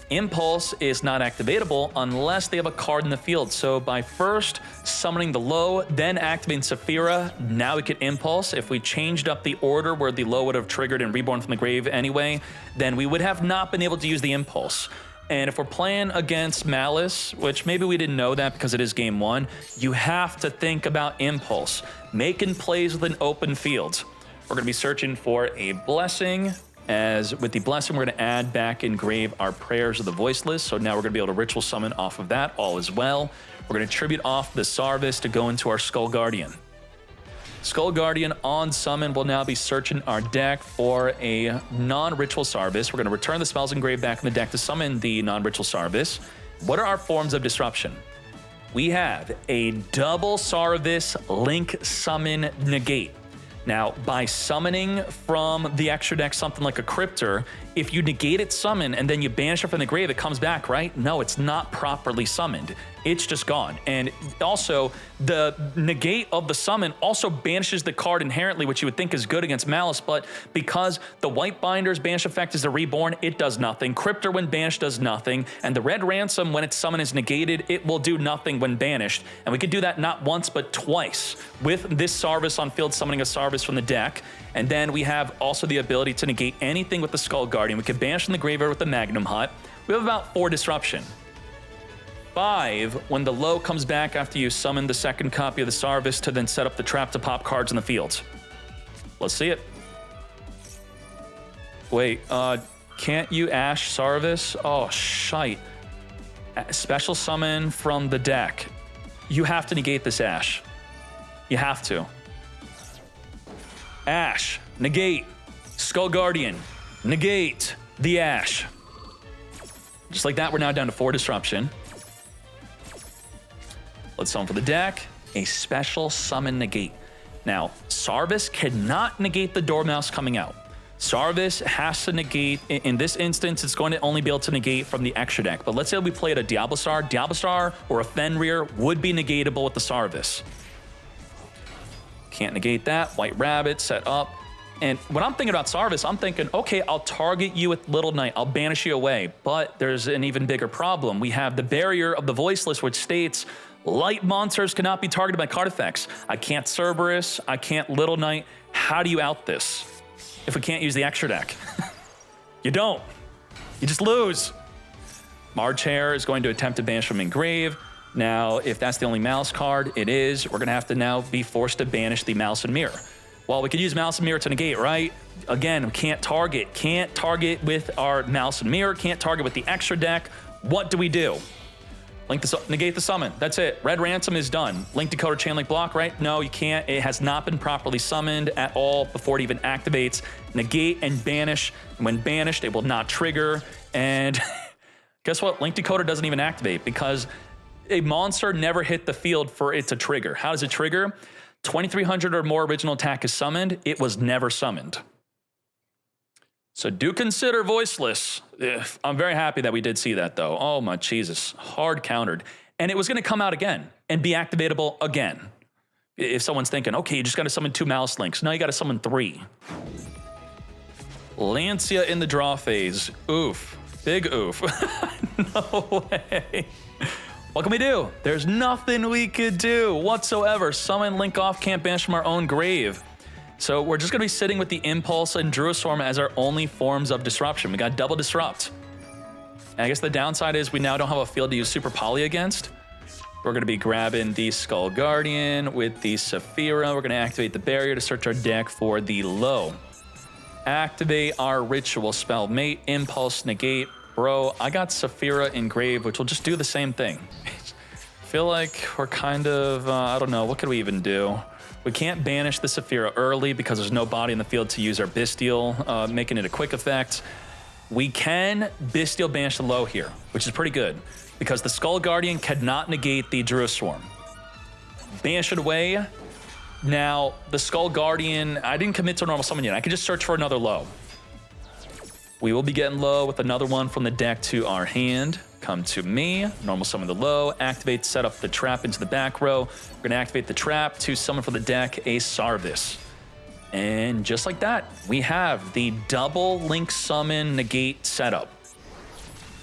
Impulse is not activatable unless they have a card in the field. So by first summoning the low, then activating Saphira, now we could Impulse. If we changed up the order where the low would have triggered and reborn from the grave anyway, then we would have not been able to use the Impulse. And if we're playing against Maliss, which maybe we didn't know that because it is game 1, you have to think about Impulse, making plays with an open field. We're going to be searching for a Blessing, as with the Blessing, we're going to add back engrave our Prayers of the Voiceless. So now we're going to be able to ritual summon off of that all as well. We're going to tribute off the Sarvis to go into our Skull Guardian. Skull Guardian on summon will now be searching our deck for a non-ritual Sarvis. We're going to return the spells engraved back in the deck to summon the non-ritual Sarvis. What are our forms of disruption? We have a double Sarvis Link Summon Negate. Now, by summoning from the extra deck something like a Cryptor, if you negate its summon and then you banish it from the grave, it comes back, right? No, it's not properly summoned. It's just gone. And also, the negate of the summon also banishes the card inherently, which you would think is good against Maliss, but because the White Binder's banish effect is a reborn, it does nothing. Cryptor when banished does nothing. And the Red Ransom, when its summon is negated, it will do nothing when banished. And we could do that not once, but twice with this Sarvis on field summoning a Sarvis from the deck. And then we have also the ability to negate anything with the Skull Guardian. We could banish from the graveyard with the Magnum Hut. We have about 4 disruption. 5 when the low comes back after you summon the second copy of the Sarvis to then set up the trap to pop cards in the field. Let's see it. Wait, can't you Ash Sarvis? Oh, shite. Special summon from the deck. You have to negate this Ash. You have to. Ash, negate. Skull Guardian, negate the Ash. Just like that, we're now down to 4 disruption. Let's summon for the deck, a special summon negate. Now, Sarvis cannot negate the Dormouse coming out. Sarvis has to negate, in this instance, it's going to only be able to negate from the extra deck. But let's say we played a Diablo-Star. Diablo-Star or a Fenrir would be negatable with the Sarvis. Can't negate that. White Rabbit set up. And when I'm thinking about Sarvis, I'm thinking, okay, I'll target you with Little Knight. I'll banish you away. But there's an even bigger problem. We have the barrier of the Voiceless, which states light monsters cannot be targeted by card effects. I can't Cerberus. I can't Little Knight. How do you out this if we can't use the extra deck? You don't. You just lose. March Hare is going to attempt to banish from engrave. Now, if that's the only Maliss card, it is. We're going to have to now be forced to banish the Maliss and Mirror. Well, we could use Maliss and Mirror to negate, right? Again, we can't target. Can't target with our Maliss and Mirror. Can't target with the extra deck. What do we do? Negate the summon. That's it. Red Ransom is done. Link Decoder Chainlink Block, right? No, you can't. It has not been properly summoned at all before it even activates. Negate and banish. And when banished, it will not trigger. And guess what? Link Decoder doesn't even activate because a monster never hit the field for it to trigger. How does it trigger? 2,300 or more original attack is summoned. It was never summoned. So do consider voiceless. I'm very happy that we did see that though. Oh my Jesus, hard countered. And it was gonna come out again and be activatable again. If someone's thinking, okay, you just gotta summon 2 Maliss links. No, you gotta summon 3. Lancia in the draw phase. Oof, big oof. No way. What can we do? There's nothing we could do whatsoever. Summon, link off, can't banish from our own grave. So we're just gonna be sitting with the Impulse and Druiswarm as our only forms of disruption. We got double disrupt. And I guess the downside is we now don't have a field to use Super Poly against. We're gonna be grabbing the Skull Guardian with the Saphira. We're gonna activate the barrier to search our deck for the low. Activate our ritual spell, mate, impulse, negate. Bro, I got Saphira in grave, which will just do the same thing. I feel like we're kind of, I don't know, what could we even do? We can't banish the Saphira early because there's no body in the field to use our Bestial, making it a quick effect. We can Bestial banish the low here, which is pretty good because the Skull Guardian cannot negate the Druiswarm. Banish it away. Now, the Skull Guardian, I didn't commit to a normal summon yet. I could just search for another low. We will be getting low with another one from the deck to our hand. Come to me, normal summon the low, activate, set up the trap into the back row. We're gonna activate the trap to summon for the deck a Sarvis. And just like that, we have the double link summon negate setup.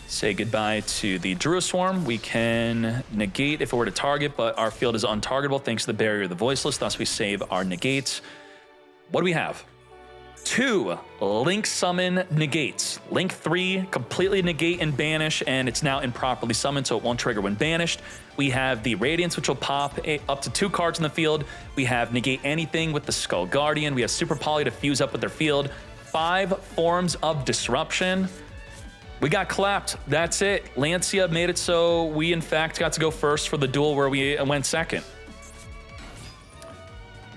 Say goodbye to the Druiswarm. We can negate if it were to target, but our field is untargetable thanks to the barrier of the voiceless, thus we save our negates. What do we have? 2 link summon negates. Link 3, completely negate and banish, and it's now improperly summoned, so it won't trigger when banished. We have the Radiance, which will pop up to 2 cards in the field. We have negate anything with the Skull Guardian. We have Super Poly to fuse up with their field. 5 forms of disruption. We got clapped. That's it. Lancia made it so we, in fact, got to go first for the duel where we went second.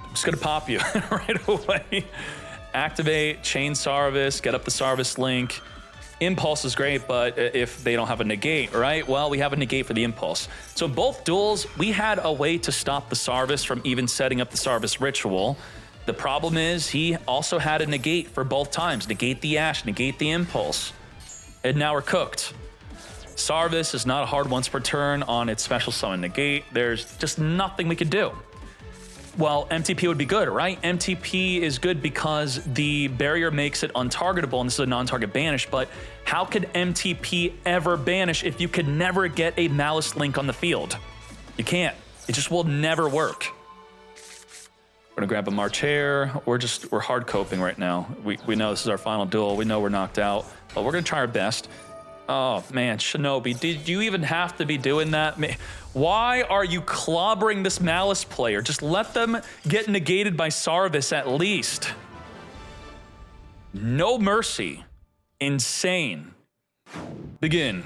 I'm just gonna pop you right away. Activate, chain Sarvis, get up the Sarvis link. Impulse is great, but if they don't have a negate, right? Well, we have a negate for the Impulse. So both duels, we had a way to stop the Sarvis from even setting up the Sarvis ritual. The problem is he also had a negate for both times. Negate the Ash, negate the Impulse. And now we're cooked. Sarvis is not a hard once per turn on its special summon negate. There's just nothing we could do. Well, MTP would be good, right? MTP is good because the barrier makes it untargetable, and this is a non-target banish, but how could MTP ever banish if you could never get a Maliss link on the field? You can't. It just will never work. We're gonna grab a March Hare. We're hard coping right now. We know this is our final duel. We know we're knocked out, but we're gonna try our best. Oh man, Shinobi, did you even have to be doing that? Why are you clobbering this Maliss player? Just let them get negated by Sarvis at least. No mercy. Insane. Begin.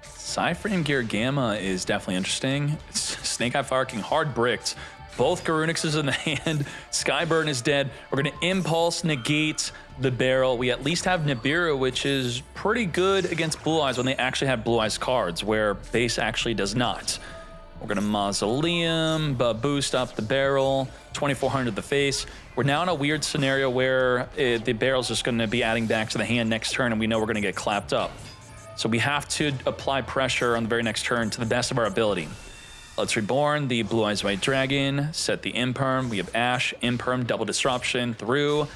Psyframe Gear Gamma is definitely interesting. Snake Eye Fire King hard bricked. Both Garunixes in the hand. Skyburn is dead. We're gonna Impulse negate the barrel. We at least have Nibiru, which is pretty good against Blue Eyes when they actually have Blue Eyes cards, where base actually does not. We're gonna Mausoleum, boost up the barrel, 2400 the face. We're now in a weird scenario where the barrel's just gonna be adding back to the hand next turn, and we know we're gonna get clapped up. So we have to apply pressure on the very next turn to the best of our ability. Let's Reborn the Blue Eyes White Dragon, set the Imperm. We have Ash, Imperm, double disruption through.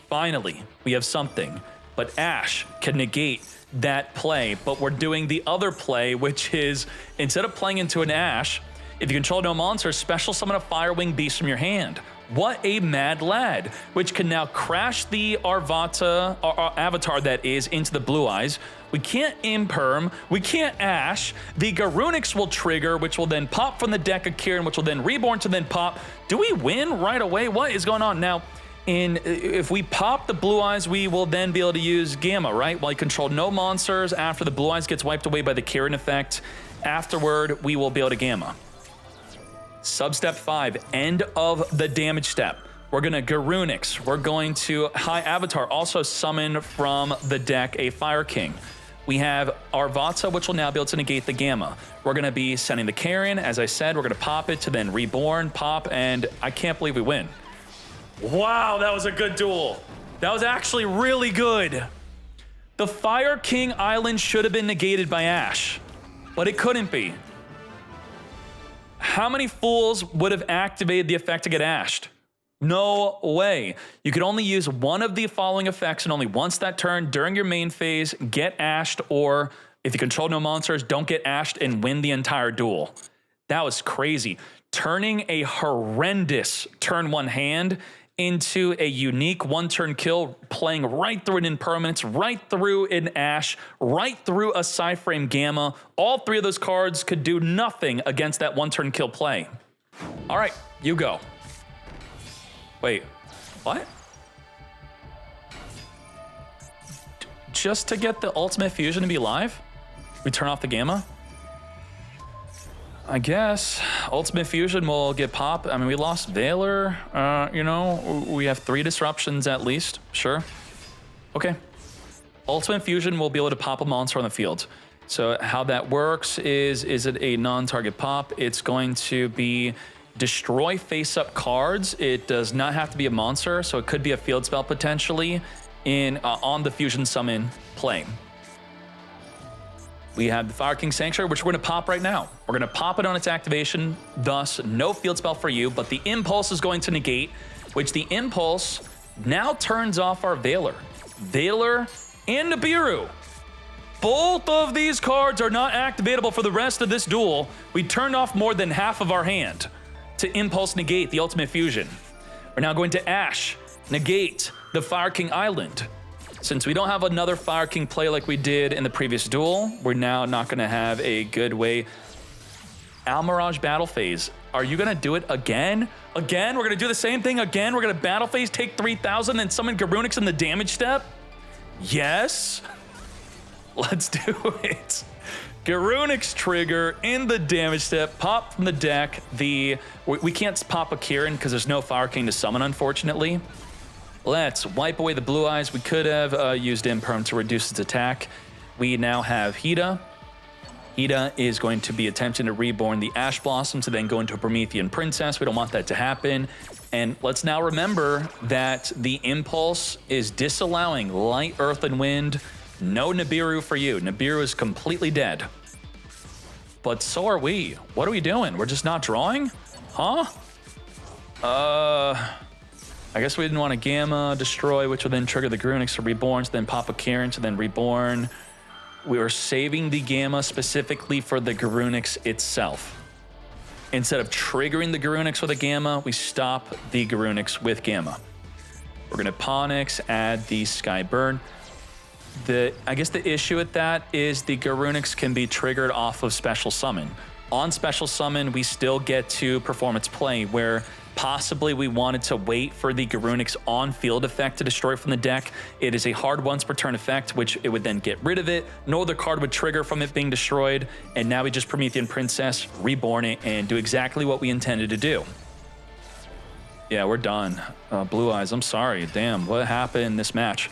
Finally, we have something. But Ash can negate that play, but we're doing the other play, which is instead of playing into an Ash, if you control no monsters, special summon a Firewing Beast from your hand. What a mad lad, which can now crash the Arvata, or Avatar that is, into the Blue Eyes. We can't imperm. We can't Ash. The Garunix will trigger, which will then pop from the deck of Kieran, which will then reborn to then pop. Do we win right away? What is going on? Now, if we pop the Blue Eyes, we will then be able to use Gamma, right? While you control no monsters, after the Blue Eyes gets wiped away by the Kieran effect, afterward, we will be able to Gamma. Substep 5, end of the damage step. We're gonna Garunix. We're going to High Avatar, also summon from the deck a Fire King. We have our Vata, which will now be able to negate the Gamma. We're gonna be sending the Karen. As I said, we're gonna pop it to then reborn, pop, and I can't believe we win. Wow, that was a good duel. That was actually really good. The Fire King Island should have been negated by Ash, but it couldn't be. How many fools would have activated the effect to get ashed? No way. You could only use one of the following effects and only once that turn during your main phase, get ashed, or if you control no monsters, don't get ashed and win the entire duel. That was crazy. Turning a horrendous turn 1 hand into a unique 1-turn kill, playing right through an Impermanence, right through an Ash, right through a Psyframe Gamma. All 3 of those cards could do nothing against that 1-turn kill play. All right, you go. Wait, what? Just to get the Ultimate Fusion to be live? We turn off the Gamma? I guess Ultimate Fusion will get pop. I mean, we lost Valor. You know, we have 3 disruptions at least. Sure. Okay. Ultimate Fusion will be able to pop a monster on the field. So how that works is it a non-target pop? It's going to be destroy face-up cards. It does not have to be a monster, so it could be a field spell potentially in on the Fusion Summon plane. We have the Fire King Sanctuary, which we're going to pop right now. We're going to pop it on its activation, thus no field spell for you, but the Impulse is going to negate, which the Impulse now turns off our Valor. Valor and Nibiru. Both of these cards are not activatable for the rest of this duel. We turned off more than half of our hand to Impulse negate the Ultimate Fusion. We're now going to Ash, negate the Fire King Island. Since we don't have another Fire King play like we did in the previous duel, we're now not gonna have a good way. Almirage battle phase. Are you gonna do it again? Again? We're gonna do the same thing again? We're gonna battle phase, take 3,000, and summon Garunix in the damage step? Yes? Let's do it. Garunix trigger in the damage step, pop from the deck. We can't pop a Kieran because there's no Fire King to summon, unfortunately. Let's wipe away the Blue Eyes. We could have used Imperm to reduce its attack. We now have Hida. Hida is going to be attempting to reborn the Ash Blossom to then go into a Promethean Princess. We don't want that to happen. And let's now remember that the Impulse is disallowing Light, Earth, and Wind. No Nibiru for you. Nibiru is completely dead. But so are we. What are we doing? We're just not drawing? Huh? I guess we didn't want to Gamma destroy, which will then trigger the Garunix to reborn, so then pop a Kieran to then reborn. We were saving the Gamma specifically for the Garunix itself. Instead of triggering the Garunix with a Gamma, we stop the Garunix with Gamma. We're going to Ponix, add the Skyburn. I guess the issue with that is the Garunix can be triggered off of Special Summon. On Special Summon, we still get to perform its play, where possibly we wanted to wait for the Garunix on-field effect to destroy from the deck. It is a hard once per turn effect, which it would then get rid of it. No other card would trigger from it being destroyed. And now we just Promethean Princess, reborn it, and do exactly what we intended to do. Yeah, we're done. Blue Eyes, I'm sorry. Damn, what happened in this match?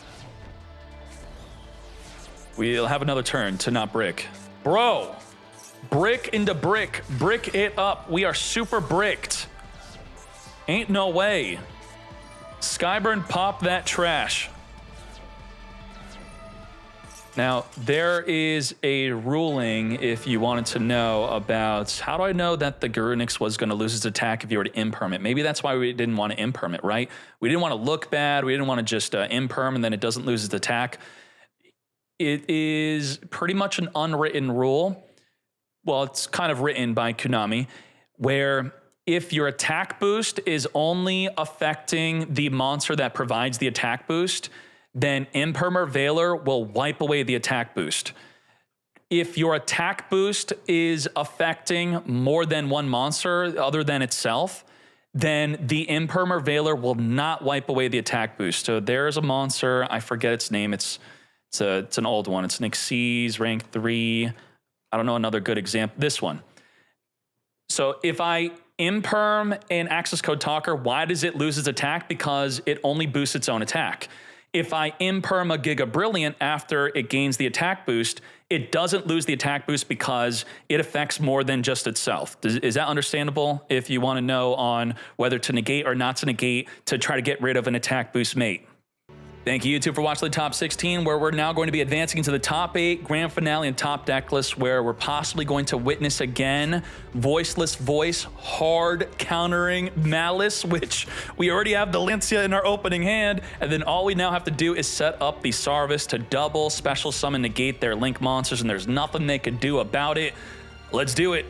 We'll have another turn to not brick. Bro, brick into brick. Brick it up. We are super bricked. Ain't no way. Skyburn, pop that trash. Now, there is a ruling, if you wanted to know, about how do I know that the Garunix was going to lose its attack if you were to imperm it? Maybe that's why we didn't want to imperm it, right? We didn't want to look bad. We didn't want to just imperm and then it doesn't lose its attack. It is pretty much an unwritten rule. Well, it's kind of written by Konami, where if your attack boost is only affecting the monster that provides the attack boost, then Impermer Veiler will wipe away the attack boost. If your attack boost is affecting more than one monster other than itself, then the Impermer Veiler will not wipe away the attack boost. So there's a monster, I forget its name, it's an old one. It's an Xyz, rank 3. I don't know another good example. This one. So if I imperm an access code talker, why does it lose its attack? Because it only boosts its own attack. If I imperm a Giga Brilliant after it gains the attack boost, it doesn't lose the attack boost because it affects more than just itself. Is that understandable if you want to know on whether to negate or not to negate to try to get rid of an attack boost mate? Thank you, YouTube, for watching the top 16, where we're now going to be advancing into the top 8, grand finale, and top deck list, where we're possibly going to witness again Voiceless Voice hard countering Maliss, which we already have the Lancia in our opening hand, and then all we now have to do is set up the Sarvis to double special summon negate their Link monsters, and there's nothing they could do about it. Let's do it.